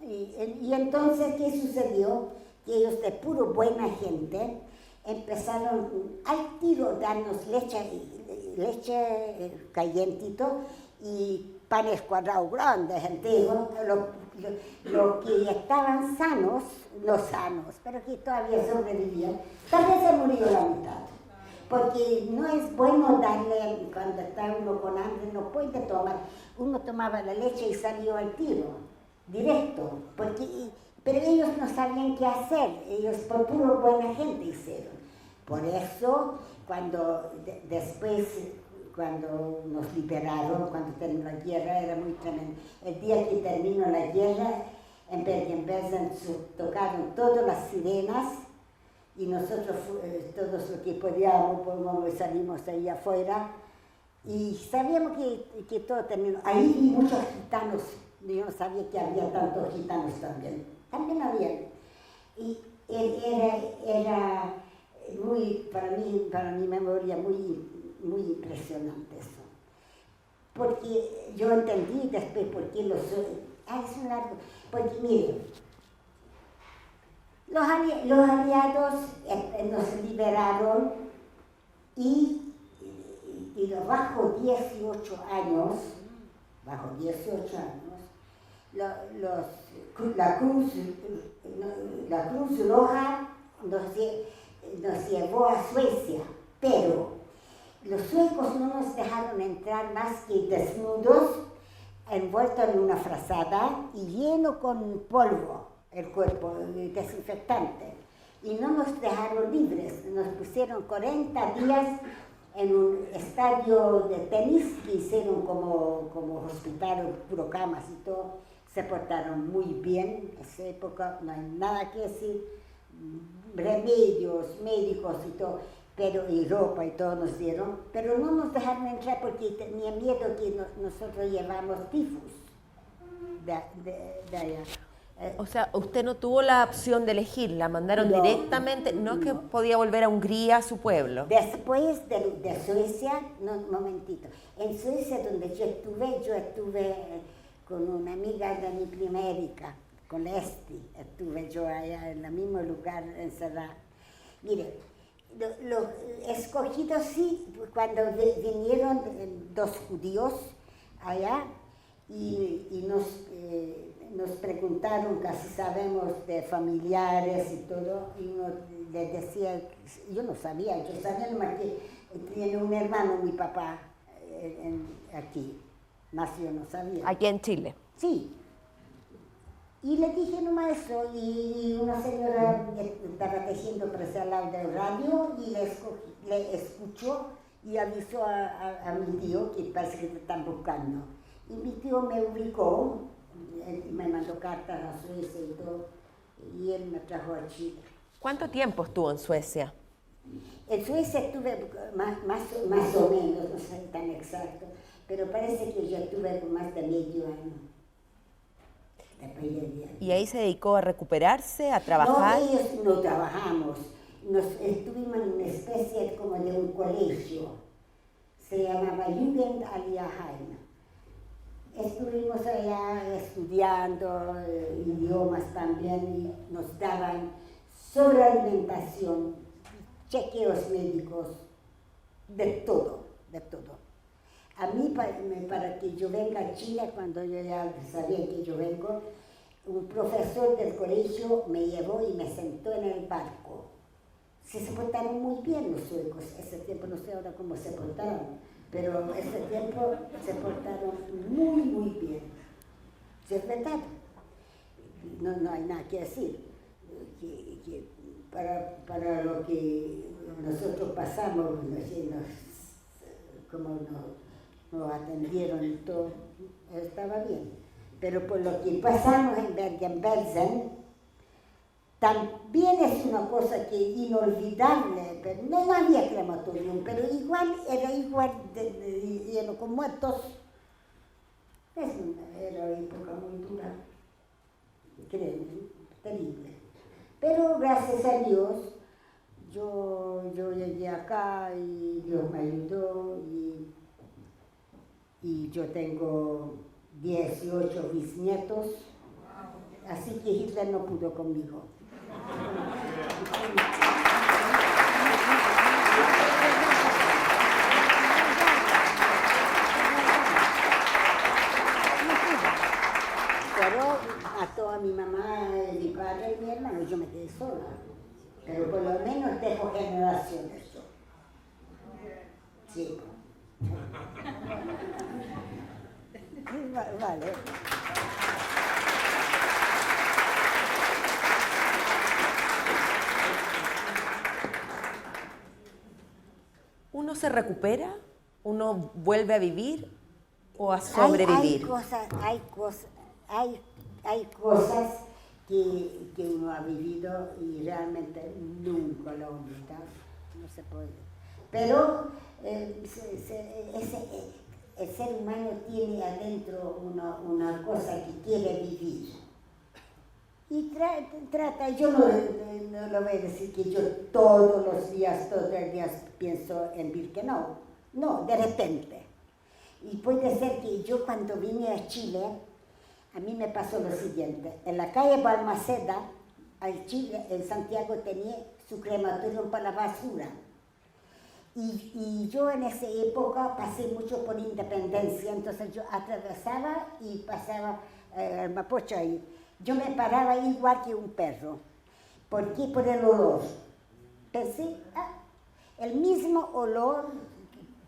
Y entonces, ¿qué sucedió? Que ellos, de puro buena gente, empezaron al tiro a darnos leche calientito y panes cuadrados grandes, enteros, lo que estaban sanos, no sanos, pero que todavía sobrevivían, tal vez se murió la mitad. Porque no es bueno darle, cuando está uno con hambre, no puede tomar. Uno tomaba la leche y salió al tiro, directo, pero ellos no sabían qué hacer, ellos por puro buena gente hicieron. Por eso, después, cuando nos liberaron, cuando terminó la guerra, era muy tremendo. El día que terminó la guerra, en Bergen-Belsen tocaron todas las sirenas y nosotros, todos los que podíamos, salimos ahí afuera y sabíamos que todo terminó. Ahí vi muchos gitanos, yo no sabía que había tantos gitanos también había. Y era muy, para mi memoria, muy impresionante eso. Porque yo entendí después por qué es un largo, porque miren, los aliados nos liberaron y bajo 18 años, la Cruz Roja nos llevó a Suecia, pero los suecos no nos dejaron entrar más que desnudos, envueltos en una frazada y lleno con polvo el cuerpo, desinfectante. Y no nos dejaron libres, nos pusieron 40 días en un estadio de tenis que hicieron como hospital, puro camas y todo. Se portaron muy bien en esa época, no hay nada que decir, remedios, médicos y todo, y ropa y todo nos dieron, pero no nos dejaron entrar porque tenían miedo que nosotros llevamos tifus de allá. O sea, usted no tuvo la opción de elegir, la mandaron directamente, no es que podía volver a Hungría, a su pueblo. Después de Suecia, un momentito, en Suecia donde yo estuve con una amiga de mi primérica, con Esti, estuve yo allá en el mismo lugar encerrada. Mire, lo escogido sí, cuando vinieron dos judíos allá y nos preguntaron, casi sabemos, de familiares y todo, y uno les decía, yo no sabía, yo sabía nomás que tiene un hermano, mi papá, aquí, más yo no sabía. Aquí en Chile. Sí. Y le dije nomás eso, y una señora estaba tejiendo por ese lado del radio y le escuchó y avisó a mi tío que parece que te están buscando. Y mi tío me ubicó, me mandó cartas a Suecia y todo, y él me trajo a Chile. ¿Cuánto tiempo estuvo en Suecia? En Suecia estuve más o menos, no sé tan exacto, pero parece que yo estuve más de medio año. ¿Y ahí se dedicó a recuperarse, a trabajar? No, ellos no trabajamos. Estuvimos en una especie como de un colegio. Se llamaba Jugendalliaheim. Estuvimos allá estudiando idiomas también y nos daban sobrealimentación, chequeos médicos, de todo, de todo. A mí, para que yo venga a Chile, cuando yo ya sabía que yo vengo, un profesor del colegio me llevó y me sentó en el barco. Se portaron muy bien los suecos, ese tiempo no sé ahora cómo se portaron, pero ese tiempo se portaron muy bien. Es verdad, no hay nada que decir. Para lo que nosotros pasamos, como nos atendieron y todo, estaba bien. Pero por lo que pasamos en Bergen-Belsen, también es una cosa que inolvidable, pero no había crematorium, pero era igual lleno con muertos. Era una época muy dura, créeme, terrible. Pero gracias a Dios, yo llegué acá y Dios me ayudó y yo tengo 18 bisnietos, así que Hitler no pudo conmigo. Pero mató a mi mamá, mi padre y mi hermano, yo me quedé sola. Pero por lo menos dejo generaciones yo. Sí. Vale. ¿Uno se recupera? ¿Uno vuelve a vivir o a sobrevivir? Hay cosas que uno ha vivido y realmente nunca lo olvida, no se puede. Pero el ser humano tiene adentro una cosa que quiere vivir. Y trata, yo no lo voy a decir que yo todos los días pienso en Birkenau. No, de repente. Y puede ser que yo cuando vine a Chile, a mí me pasó lo siguiente. En la calle Balmaceda, en Santiago tenía su crematorio para la basura. Y yo en esa época pasé mucho por Independencia, entonces yo atravesaba y pasaba al Mapocho ahí. Yo me paraba igual que un perro. ¿Por qué? Por el olor. Pensé, el mismo olor,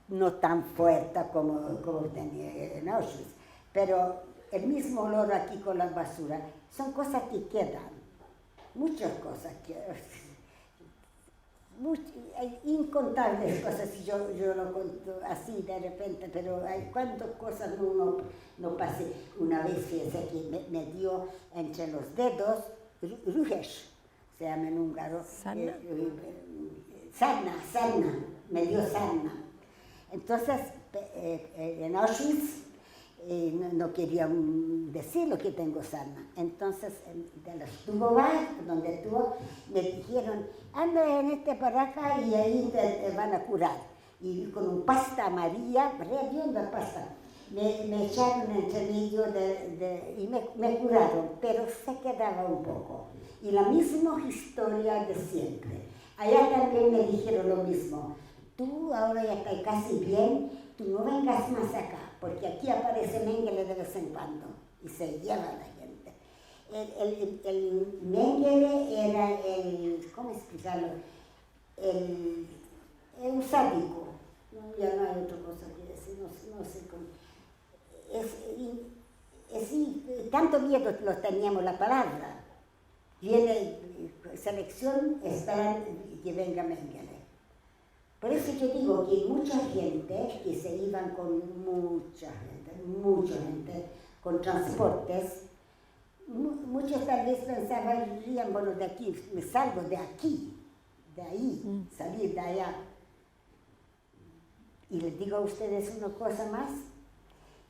no tan fuerte como tenía en Auschwitz, pero el mismo olor aquí con la basura. Son cosas que quedan, muchas cosas quedan. Hay incontables cosas, si yo lo cuento así de repente, pero hay cuántas cosas no pasé. Una vez fíjese que me dio entre los dedos rujes, se llama en húngaro. ¿Sarna? Sarna, me dio sarna. Entonces, en Auschwitz no querían decir lo que tengo sarna. Entonces, de los tubos donde estuvo, me dijeron, anda en este para acá y ahí te van a curar. Y con un pasta amarilla, redonda pasta, me echaron entre medio y me curaron, pero se quedaba un poco. Y la misma historia de siempre. Allá también me dijeron lo mismo. Tú ahora ya estás casi bien, tú no vengas más acá, porque aquí aparece Mengele de vez en cuando y se lleva a la gente. El Mengele era ¿cómo explicarlo? Un sádico. No, ya no hay otra cosa que decir, no sé cómo. Tanto miedo los teníamos la palabra. Viene selección, esperan que venga Mengele. Por eso yo digo que mucha gente que se iban con mucha gente, con transportes, muchos tal vez pensaban, bueno, de aquí, me salgo de aquí, de ahí, salir de allá. Y les digo a ustedes una cosa más,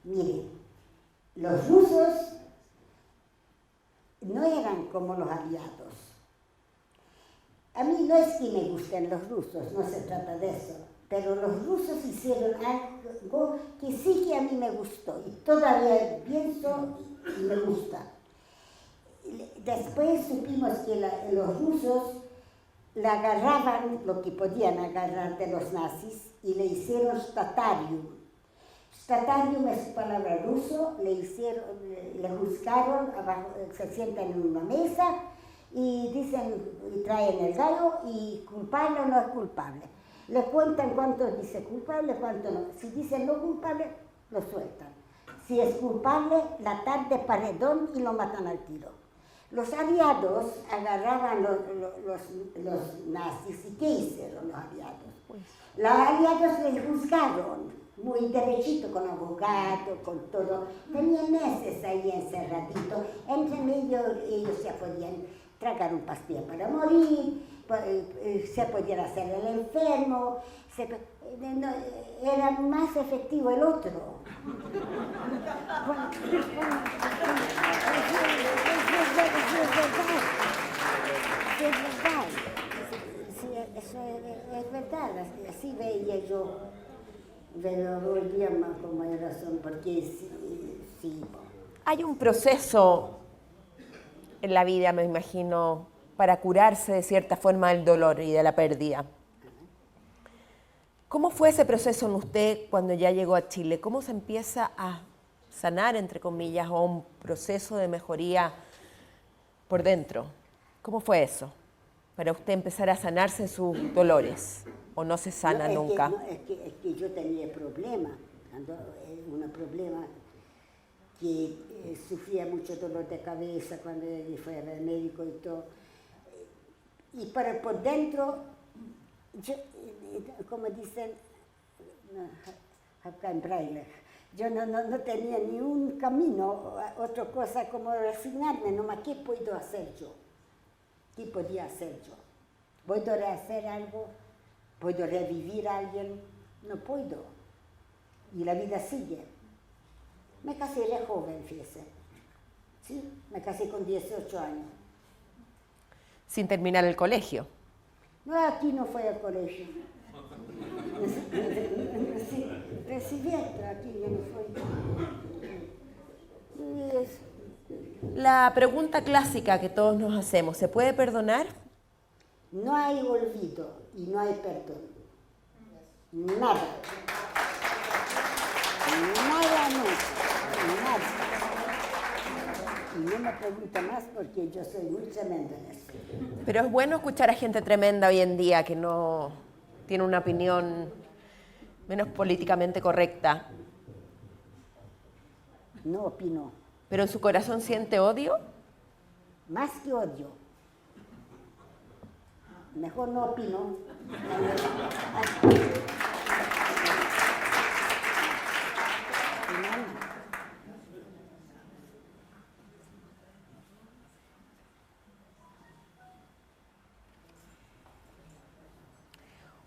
miren, los rusos no eran como los aliados. A mí no es que me gusten los rusos, no se trata de eso, pero los rusos hicieron algo que sí que a mí me gustó y todavía pienso y me gusta. Después supimos que los rusos le agarraban lo que podían agarrar de los nazis y le hicieron statarium. Statarium es palabra ruso, le juzgaron, abajo, se sientan en una mesa y dicen, y traen el gallo y culpable o no es culpable. Le cuentan cuánto dice culpable, cuánto no. Si dicen no culpable, lo sueltan. Si es culpable, la tarde paredón y lo matan al tiro. Los aliados agarraban los nazis y ¿qué hicieron los aliados? Los aliados les juzgaron muy derechito, con abogado, con todo. Tenían meses ahí encerraditos. Entre medio ellos ya podían tragar un pastilla para morir, se podía hacer el enfermo, era más efectivo el otro. Es verdad. Sí, eso porque sí. Hay un proceso en la vida, me imagino, para curarse de cierta forma del dolor y de la pérdida. ¿Cómo fue ese proceso en usted cuando ya llegó a Chile? ¿Cómo se empieza a sanar, entre comillas, o un proceso de mejoría por dentro? ¿Cómo fue eso? Para usted empezar a sanarse sus dolores, ¿o no se sana nunca? Es que yo tenía problemas, un problema que sufría mucho dolor de cabeza cuando fui al médico y todo. Y por dentro, yo, como dicen, acá en braille, yo no tenía ni un camino, otra cosa como resignarme, nomás, ¿qué puedo hacer yo? ¿Qué podía hacer yo? ¿Puedo rehacer algo? ¿Puedo revivir a alguien? No puedo. Y la vida sigue. Me casé de joven, fíjese. Sí, me casé con 18 años. Sin terminar el colegio. No, aquí no fue al colegio. Sí, recibí, pero aquí yo no fui. La pregunta clásica que todos nos hacemos, ¿se puede perdonar? No hay olvido y no hay perdón. Nada. Nada nunca. Nada. Y no me pregunta más porque yo soy muy tremenda en eso. Pero es bueno escuchar a gente tremenda hoy en día que no tiene una opinión menos políticamente correcta. No opino. ¿Pero en su corazón siente odio? Más que odio. Mejor no opino.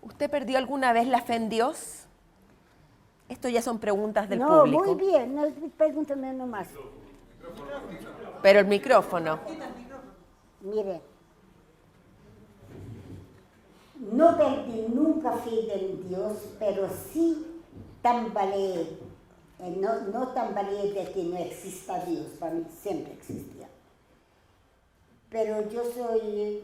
¿Usted perdió alguna vez la fe en Dios? Esto ya son preguntas del no, público. Muy bien, no, pregúntame nomás. Pero el micrófono. Mire, no perdí nunca fe en Dios, pero sí tambaleé. No tambaleé de que no exista Dios, para mí siempre existía. Pero yo soy,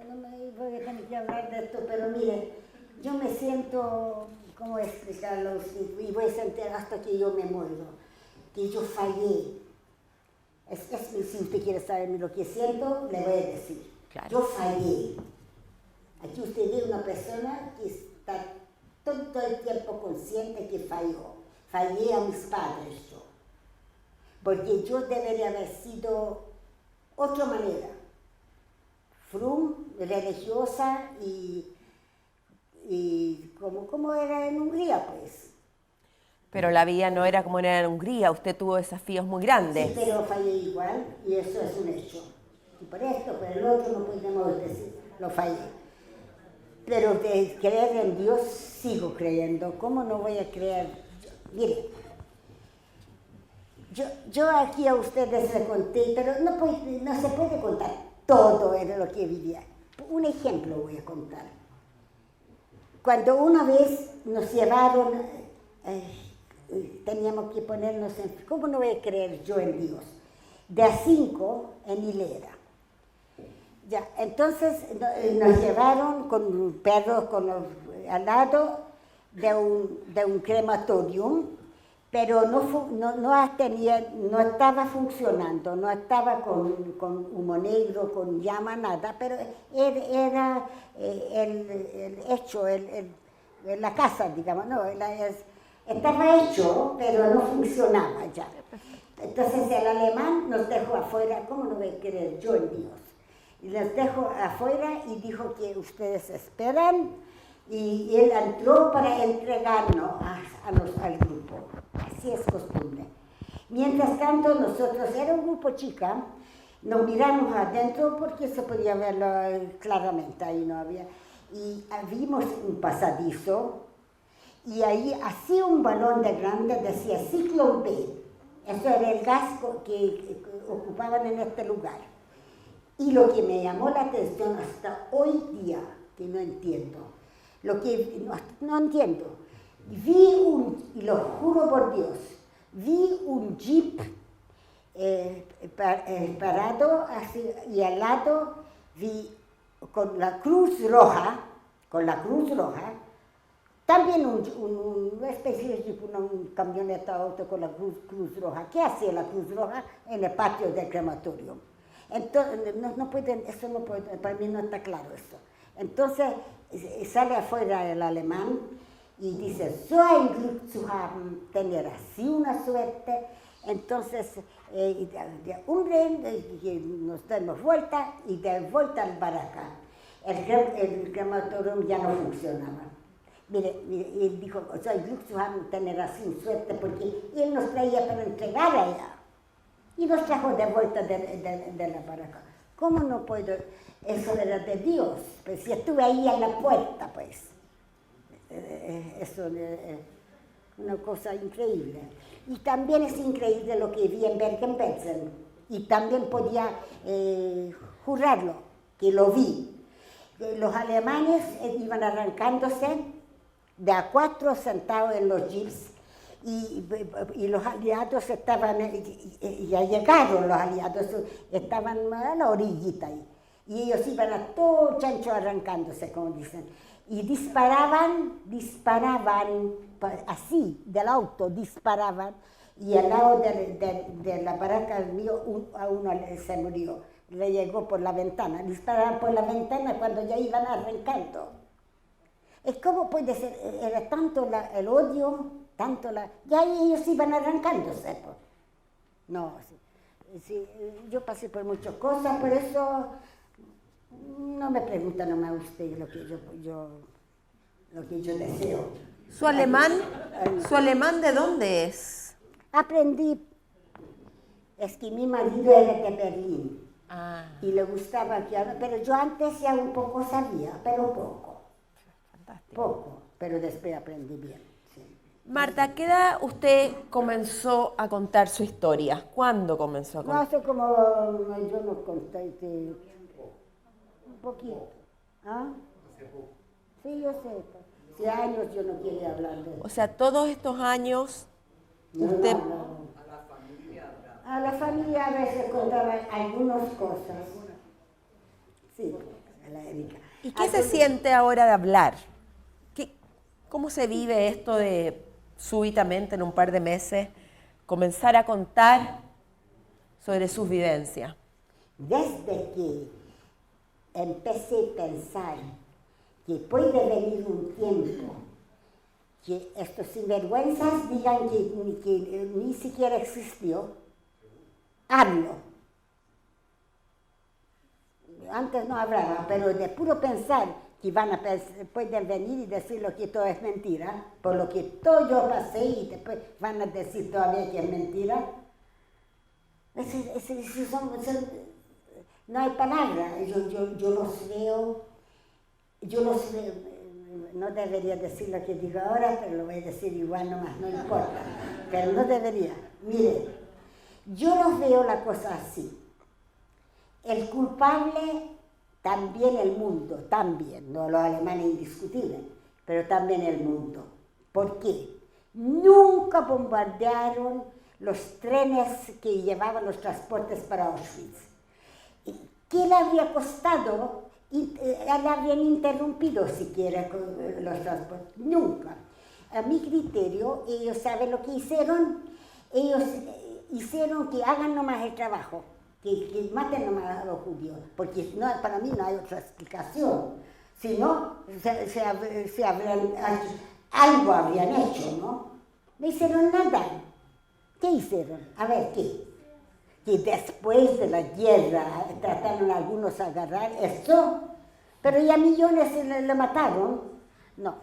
no me voy a tener que hablar de esto, pero mire, yo me siento, ¿cómo explicarlo? Y voy a sentir hasta que yo me muero, que yo fallé. Si usted quiere saber lo que siento, le voy a decir. Claro. Yo fallé. Aquí usted ve una persona que está todo el tiempo consciente que falló. Fallé a mis padres yo. Porque yo debería haber sido otra manera. Frum, religiosa y como era en Hungría, pues. Pero la vida no era como era en Hungría, usted tuvo desafíos muy grandes. Sí, pero fallé igual y eso es un hecho. Y por esto, por el otro no podemos decir, lo fallé. Pero de creer en Dios sigo creyendo. ¿Cómo no voy a creer? Mire, yo aquí a ustedes les conté, pero no se puede contar todo de lo que vivía. Un ejemplo voy a contar. Cuando una vez nos llevaron, teníamos que ponernos en... ¿Cómo no voy a creer yo en Dios? De a 5 en hilera. Ya, entonces nos llevaron con perros al lado de un crematorium, pero no estaba funcionando, no estaba con humo negro, con llama, nada, pero era el hecho, la casa, digamos, no, estaba hecho, pero no funcionaba ya. Entonces el alemán nos dejó afuera, ¿cómo no voy a creer yo en Dios? Y los dejó afuera y dijo que ustedes esperan, y él entró para entregarnos al grupo. Así es costumbre. Mientras tanto, nosotros, era un grupo chica, nos miramos adentro porque se podía verlo claramente, ahí no había. Y vimos un pasadizo, y ahí, así un balón de grande, decía Ciclón B. Eso era el gas que ocupaban en este lugar. Y lo que me llamó la atención hasta hoy día, que no entiendo, no entiendo, y lo juro por Dios, vi un jeep parado así, y al lado vi con la Cruz Roja, también una especie de un camioneta auto con la Cruz Roja. ¿Qué hacía la Cruz Roja en el patio del crematorio? Entonces, eso no puede, para mí no está claro esto. Entonces sale afuera el alemán y dice, so ein Glück zu haben, tener así una suerte. Entonces, nos damos vuelta y de vuelta al Baraca. El crematorio ya no funcionaba. Mire, él dijo, so ein Glück zu haben, tener así suerte, porque él nos traía para entregar allá. Y nos trajo de vuelta de la Baraca. ¿Cómo no puedo? Eso era de Dios. Pues si estuve ahí en la puerta, pues. Eso es una cosa increíble. Y también es increíble lo que vi en Bergen-Belsen. Y también podía jurarlo, que lo vi. Los alemanes iban arrancándose de a 4 sentados en los jeeps y los aliados estaban, ya llegaron los aliados, estaban a la orillita ahí. Y ellos iban a todo chancho arrancándose, como dicen. Y disparaban así, del auto, disparaban. Y al lado de la Baraca mío, a uno se murió. Le llegó por la ventana. Disparaban por la ventana cuando ya iban arrancando. ¿Cómo puede ser? Era tanto el odio, ya ellos iban arrancándose. Pues. No, sí, yo pasé por muchas cosas, por eso no me preguntan nomás usted lo que yo deseo. ¿Su alemán de dónde es? Aprendí, es que mi marido era de Berlín y le gustaba que hablara, pero yo antes ya un poco sabía, pero poco. Poco, pero después aprendí bien. Sí. Marta, ¿a qué edad usted comenzó a contar su historia? ¿Cuándo comenzó a No, contar? hace como, yo no conté, un poquito. ¿Ah? Sí, yo sé. Hace años yo no quería hablar de eso. O sea, todos estos años, usted... A la familia a veces contaba algunas cosas. Sí, a la Erika. ¿Y qué se siente ahora de hablar? ¿Cómo se vive esto de súbitamente en un par de meses comenzar a contar sobre sus vivencias? Desde que empecé a pensar que puede venir un tiempo que estos sinvergüenzas digan que ni siquiera existió, hablo. Antes no hablaba, pero de puro pensar que pueden venir y decir lo que todo es mentira, por lo que todo yo pasé y después van a decir todavía que es mentira. No hay palabra. Yo los veo, no debería decir lo que digo ahora, pero lo voy a decir igual nomás, no importa, pero no debería. Mire, yo los veo la cosa así. El culpable, también el mundo, también, no los alemanes indiscutibles, pero también el mundo. ¿Por qué? Nunca bombardearon los trenes que llevaban los transportes para Auschwitz. ¿Qué le habría costado? Le habrían interrumpido siquiera los transportes. Nunca. A mi criterio, ellos saben lo que hicieron. Ellos hicieron que hagan nomás el trabajo. Que maten nomás a los judíos, porque no, para mí no hay otra explicación. Si no, algo habrían hecho, ¿no? No hicieron nada. ¿Qué hicieron? A ver, ¿qué? Que después de la guerra trataron a algunos a agarrar eso, pero ya millones le mataron. No.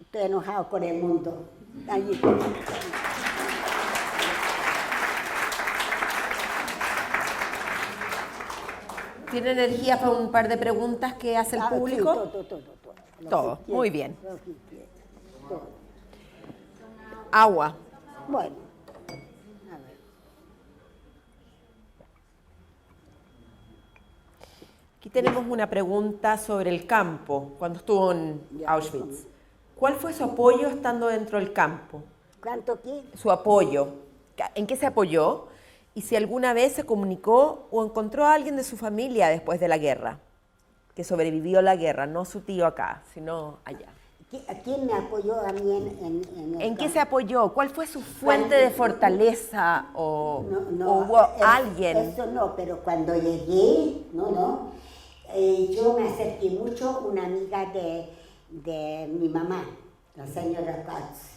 Estoy enojado con el mundo. Allí. ¿Tiene energía para un par de preguntas que hace el público? Sí, Todo, muy bien. Todo. Agua. Bueno, a ver. Aquí tenemos una pregunta sobre el campo, cuando estuvo en Auschwitz. ¿Cuál fue su apoyo estando dentro del campo? ¿Cuánto qué? Su apoyo. ¿En qué se apoyó? Y si alguna vez se comunicó o encontró a alguien de su familia después de la guerra, que sobrevivió a la guerra, no su tío acá, sino allá. ¿Quién me apoyó a mí en el ¿En qué campo? se apoyó? ¿Cuál fue su fuente de fortaleza? ¿O, No, o hubo alguien? Eso no, pero cuando llegué, yo me acerqué mucho a una amiga de mi mamá, la señora Katz.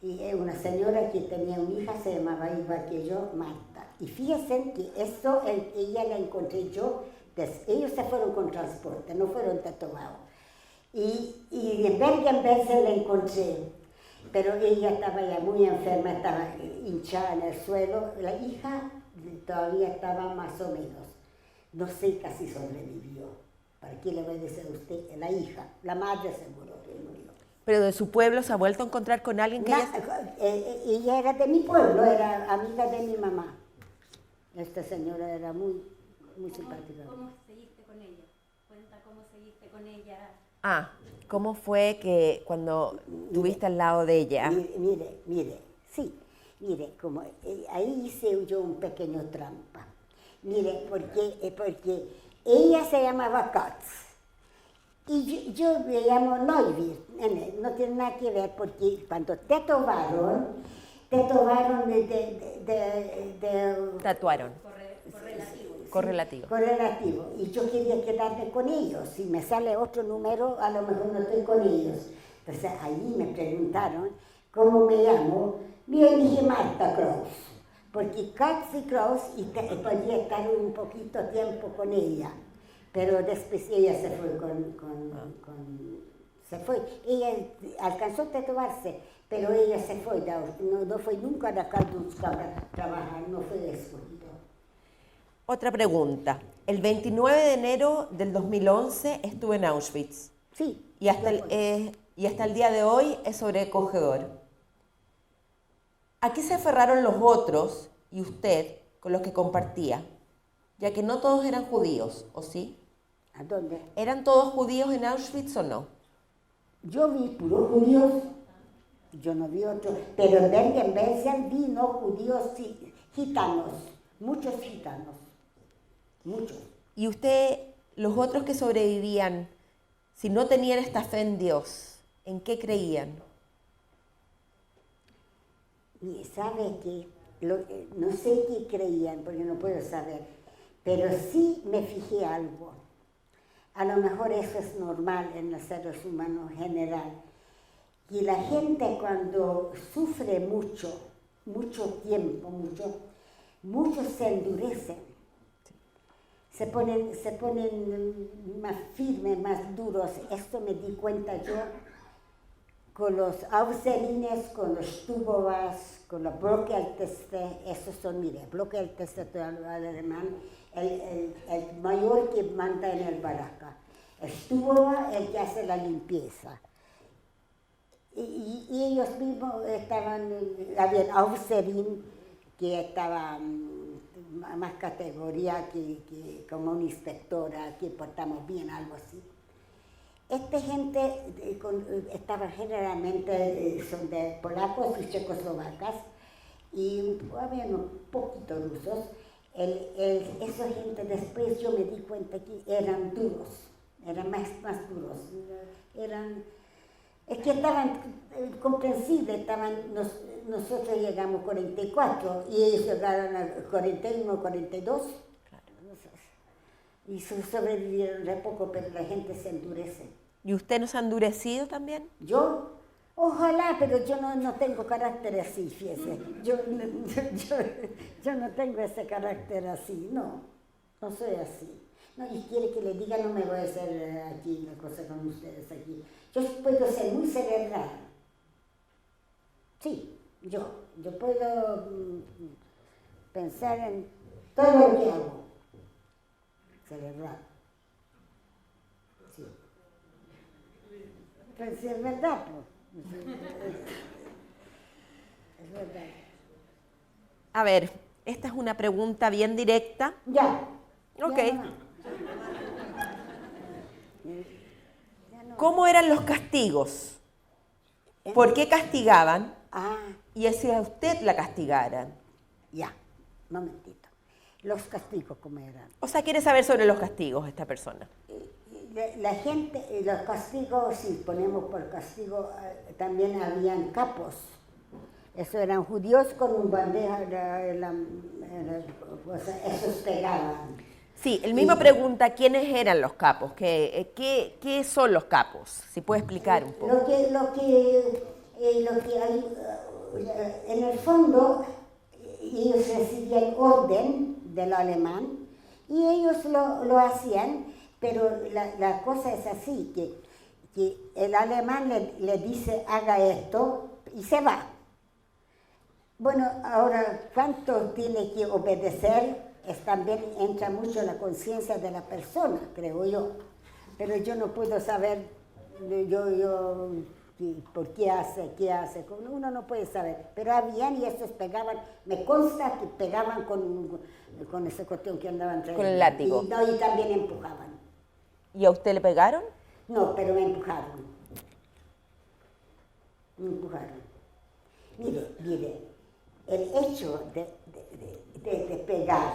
Y es una señora que tenía una hija, se llamaba igual que yo, Marta. Y fíjense que eso ella la encontré yo, ellos se fueron con transporte, no fueron tatuados. Y en Bergen-Belsen la encontré, pero ella estaba ya muy enferma, estaba hinchada en el suelo. La hija todavía estaba más o menos, no sé, casi sobrevivió. ¿Para qué le voy a decir a usted? La hija, la madre seguro que murió. ¿Pero de su pueblo se ha vuelto a encontrar con alguien que Ella era de mi pueblo, era amiga de mi mamá. Esta señora era muy simpática. ¿Cómo seguiste con ella? Cuenta cómo seguiste con ella. Ah, ¿cómo fue que cuando estuviste al lado de ella? Mire, como ahí hice yo un pequeño trampa. Mire, porque ella se llamaba Katz y yo me llamo Neuwirth. No tiene nada que ver porque cuando tatuaron Tatuaron. Correlativo. Correlativo. Y yo quería quedarme con ellos. Si me sale otro número, a lo mejor no estoy con ellos. Entonces ahí me preguntaron cómo me llamo. Yo dije Marta Kraus, porque Katz y Kraus podía estar un poquito tiempo con ella. Pero después ella se fue se fue. Ella alcanzó a tatuarse, pero ella se fue. No fue nunca a la Kaldunska a trabajar, no fue escogido. Otra pregunta. El 29 de enero del 2011 estuve en Auschwitz. Sí. Y hasta el día de hoy es sobrecogedor. ¿A qué se aferraron los otros y usted con los que compartía? Ya que no todos eran judíos, ¿o sí? ¿A dónde? ¿Eran todos judíos en Auschwitz o no? Yo vi puros judíos, yo no vi otros, pero en Bergen-Belsen vi no judíos, sí, gitanos, muchos gitanos, muchos. ¿Y usted, los otros que sobrevivían, si no tenían esta fe en Dios, en qué creían? Y sabe que, no sé qué creían, porque no puedo saber, pero sí me fijé algo. A lo mejor eso es normal en los seres humanos en general. Y la gente cuando sufre mucho tiempo, muchos se endurecen. Se ponen más firmes, más duros. Esto me di cuenta yo con los Auserines, con los Stubovas, con los Blockälteste. Esos son, mire, Blockälteste, estoy hablando alemán, el mayor que manda en el barraca. El Stubova, el que hace la limpieza. Y ellos mismos había Auserin, que estaba más categoría que como una inspectora, que portamos bien, algo así. Esta gente estaba generalmente, son de polacos y checoslovacas, y había unos poquitos rusos. Esa gente después yo me di cuenta que eran duros, eran más duros. Es que estaban comprensibles, nosotros llegamos a 44 y ellos llegaron a 41, 42. Y sobrevivieron de poco, pero la gente se endurece. ¿Y usted no se ha endurecido también? ¿Yo? Ojalá, pero yo no tengo carácter así, fíjese. Yo no tengo ese carácter así, no soy así. No, y quiere que le diga, no me voy a hacer aquí una cosa con ustedes aquí. Yo puedo ser muy cerebral. Sí, yo puedo pensar en todo lo que hago. Cerebral. Sí. Pero si es verdad, pues. Es verdad. A ver, esta es una pregunta bien directa. Ya. Ok. Ya no. ¿Cómo eran los castigos? ¿Por qué castigaban? Y si a usted la castigaran. Ya, momentito. Los castigos, ¿cómo eran? O sea, quiere saber sobre los castigos esta persona. La gente, los castigos, si ponemos por castigo, también habían capos. Eso eran judíos con un bandeja, esos pegaban. Sí, él mismo pregunta quiénes eran los capos, qué son los capos, si puede explicar un poco. Lo que hay, en el fondo, ellos recibían orden del alemán y ellos lo hacían, pero la cosa es así, que el alemán le dice haga esto y se va. Bueno, ahora, ¿cuánto tiene que obedecer? También entra mucho en la conciencia de la persona, creo yo. Pero yo no puedo saber, por qué hace, uno no puede saber. Pero habían y estos pegaban, me consta que pegaban con ese cuestión que andaban trayendo. Con el látigo. Y también empujaban. ¿Y a usted le pegaron? No, pero me empujaron. Me empujaron. Mire, el hecho de pegar,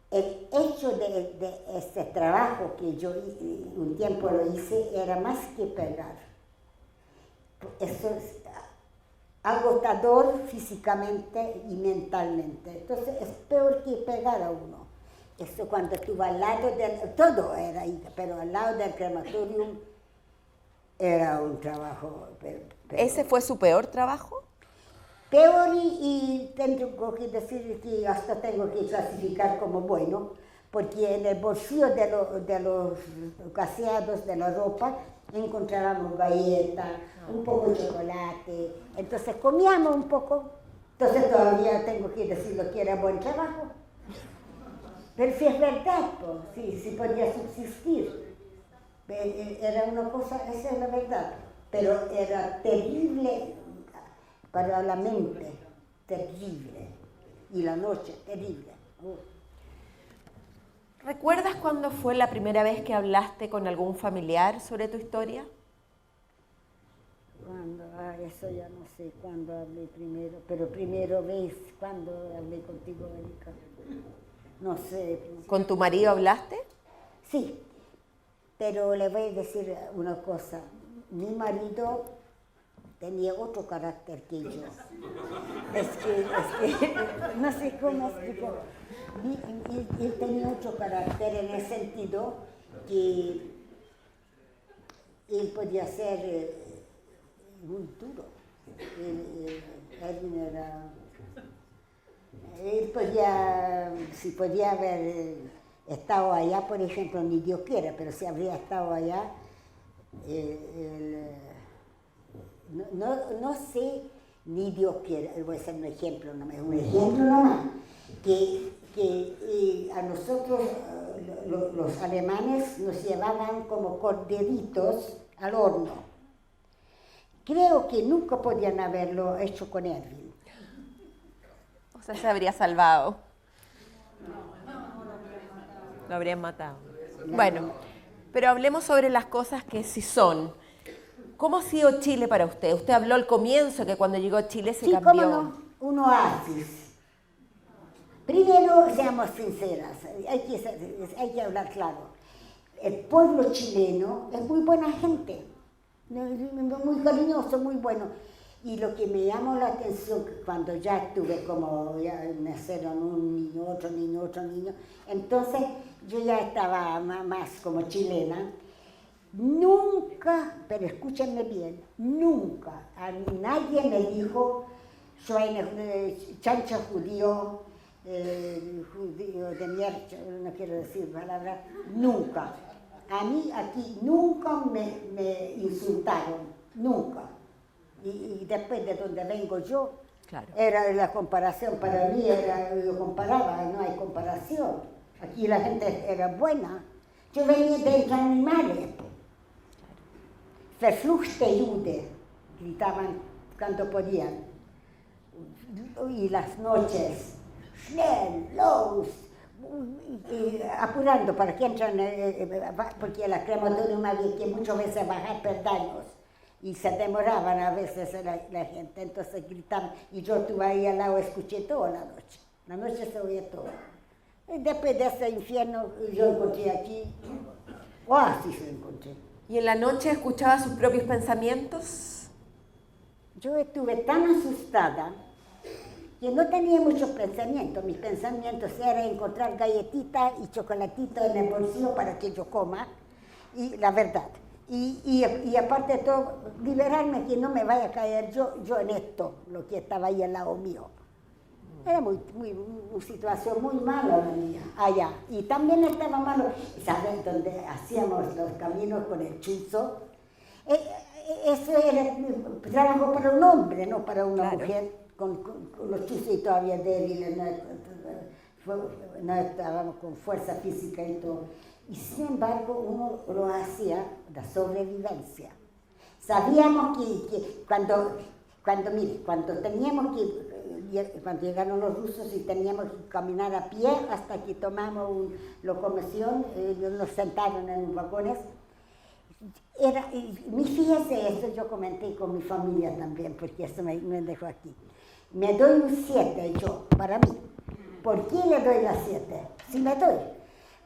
el hecho de este trabajo que yo un tiempo lo hice era más que pegar. Eso es agotador físicamente y mentalmente. Entonces es peor que pegar a uno. Eso cuando estuve al lado todo era ahí, pero al lado del crematorium era un trabajo. ¿Ese fue su peor trabajo? Peor y tengo que decir que hasta tengo que clasificar como bueno, porque en el bolsillo de los gaseados de la ropa encontrábamos galletas, un poco de chocolate, entonces comíamos un poco, entonces todavía tengo que decir lo que era buen trabajo. Pero si es verdad, pues, si podía subsistir, era una cosa, esa es la verdad, pero era terrible para la mente, terrible, y la noche, terrible. ¿Recuerdas cuándo fue la primera vez que hablaste con algún familiar sobre tu historia? Cuando, eso ya no sé cuándo hablé primero, pero primero vez, cuando hablé contigo, Erika, no sé. ¿Con tu marido hablaste? Sí, pero le voy a decir una cosa, mi marido tenía otro carácter que yo. Es que no sé cómo explicar. Él tenía otro carácter en el sentido que él podía ser muy duro. Él podía, si podía haber estado allá, por ejemplo, ni Dios quiera, pero si habría estado allá, no sé, ni Dios quiera, voy a hacer un ejemplo nomás, que a nosotros los alemanes nos llevaban como corderitos al horno. Creo que nunca podían haberlo hecho con Erwin. O sea, se habría salvado. Lo habrían matado. Bueno, pero hablemos sobre las cosas que sí son. ¿Cómo ha sido Chile para usted? Usted habló al comienzo que cuando llegó a Chile se cambió. Sí, cómo no, un oasis. Primero, seamos sinceras, hay que hablar claro. El pueblo chileno es muy buena gente, muy cariñoso, muy bueno. Y lo que me llamó la atención, cuando ya estuve como, ya nacieron un niño, otro niño, entonces yo ya estaba más como chilena. Nunca, pero escúchenme bien, nunca a mí nadie me dijo, soy chancho judío, judío de mierda, no quiero decir palabras, nunca. A mí aquí nunca me insultaron, nunca. Y después de donde vengo yo, claro, era la comparación, para mí yo comparaba, no hay comparación. Aquí la gente era buena. Yo venía de entre animales. Verfluchte Jude, gritaban cuando podían. Y las noches, schnell, los, apurando para que entren, porque la crematorium había que muchas veces bajar peldaños. y se demoraban a veces la gente, entonces gritaban, y yo estuve ahí al lado, escuché toda la noche se oía todo. Y después de ese infierno yo encontré aquí, oasis encontré. ¿Y en la noche escuchaba sus propios pensamientos? Yo estuve tan asustada que no tenía muchos pensamientos. Mis pensamientos eran encontrar galletitas y chocolatitos en el bolsillo para que yo coma, y la verdad. Y aparte de todo, liberarme que no me vaya a caer yo en esto, lo que estaba ahí al lado mío. Era una situación muy mala la mía, allá. Y también estaba malo, ¿saben? Donde hacíamos los caminos con el chuzo. Eso era trabajo para un hombre, no para una mujer, con los chuzos todavía débiles, no estábamos con fuerza física y todo. Y sin embargo uno lo hacía de sobrevivencia. Sabíamos que cuando teníamos que, cuando llegaron los rusos y teníamos que caminar a pie hasta que tomamos una locomoción, nos sentaron en los vagones. Fíjese, eso yo comenté con mi familia también, porque eso me dejó aquí. Me doy un 7 yo, para mí. ¿Por qué le doy la 7? Si me doy.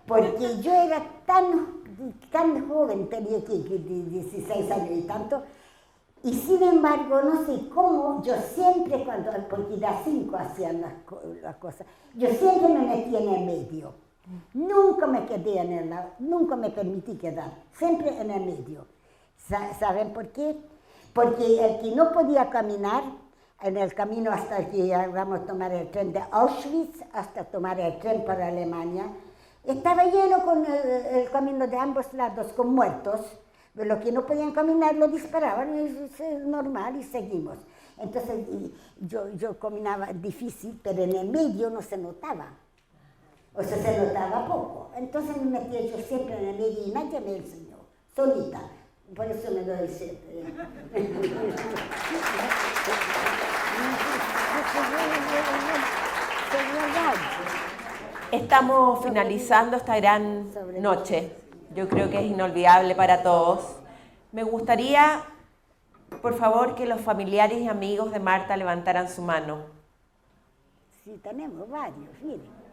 Porque yo era tan joven, tenía que 16 años y tanto, y sin embargo, no sé cómo, yo siempre porque de 5 hacían las cosas, yo siempre me metía en el medio. Nunca me quedé en el lado, nunca me permití quedar, siempre en el medio. ¿Saben por qué? Porque el que no podía caminar en el camino hasta que íbamos a tomar el tren de Auschwitz, hasta tomar el tren para Alemania, estaba lleno con el camino de ambos lados con muertos. Los que no podían caminar lo disparaban, es normal, y seguimos. Entonces yo caminaba difícil, pero en el medio no se notaba. O sea, se notaba poco. Entonces me metía yo siempre en el medio y nadie me enseñó, solita. Por eso me doy 7. Estamos finalizando esta gran noche. Yo creo que es inolvidable para todos. Me gustaría, por favor, que los familiares y amigos de Marta levantaran su mano. Sí, tenemos varios, miren.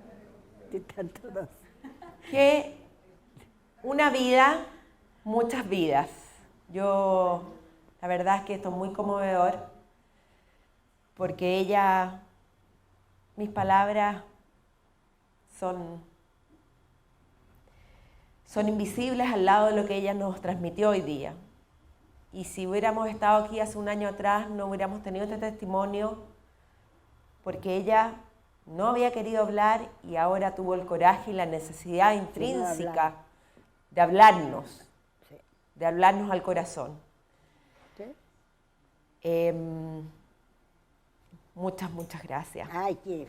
Están todos. Que una vida, muchas vidas. La verdad es que esto es muy conmovedor, porque ella, mis palabras son invisibles al lado de lo que ella nos transmitió hoy día. Y si hubiéramos estado aquí hace un año atrás, no hubiéramos tenido este testimonio, porque ella no había querido hablar y ahora tuvo el coraje y la necesidad intrínseca de hablarnos, de hablarnos al corazón. Muchas gracias. Ay, qué.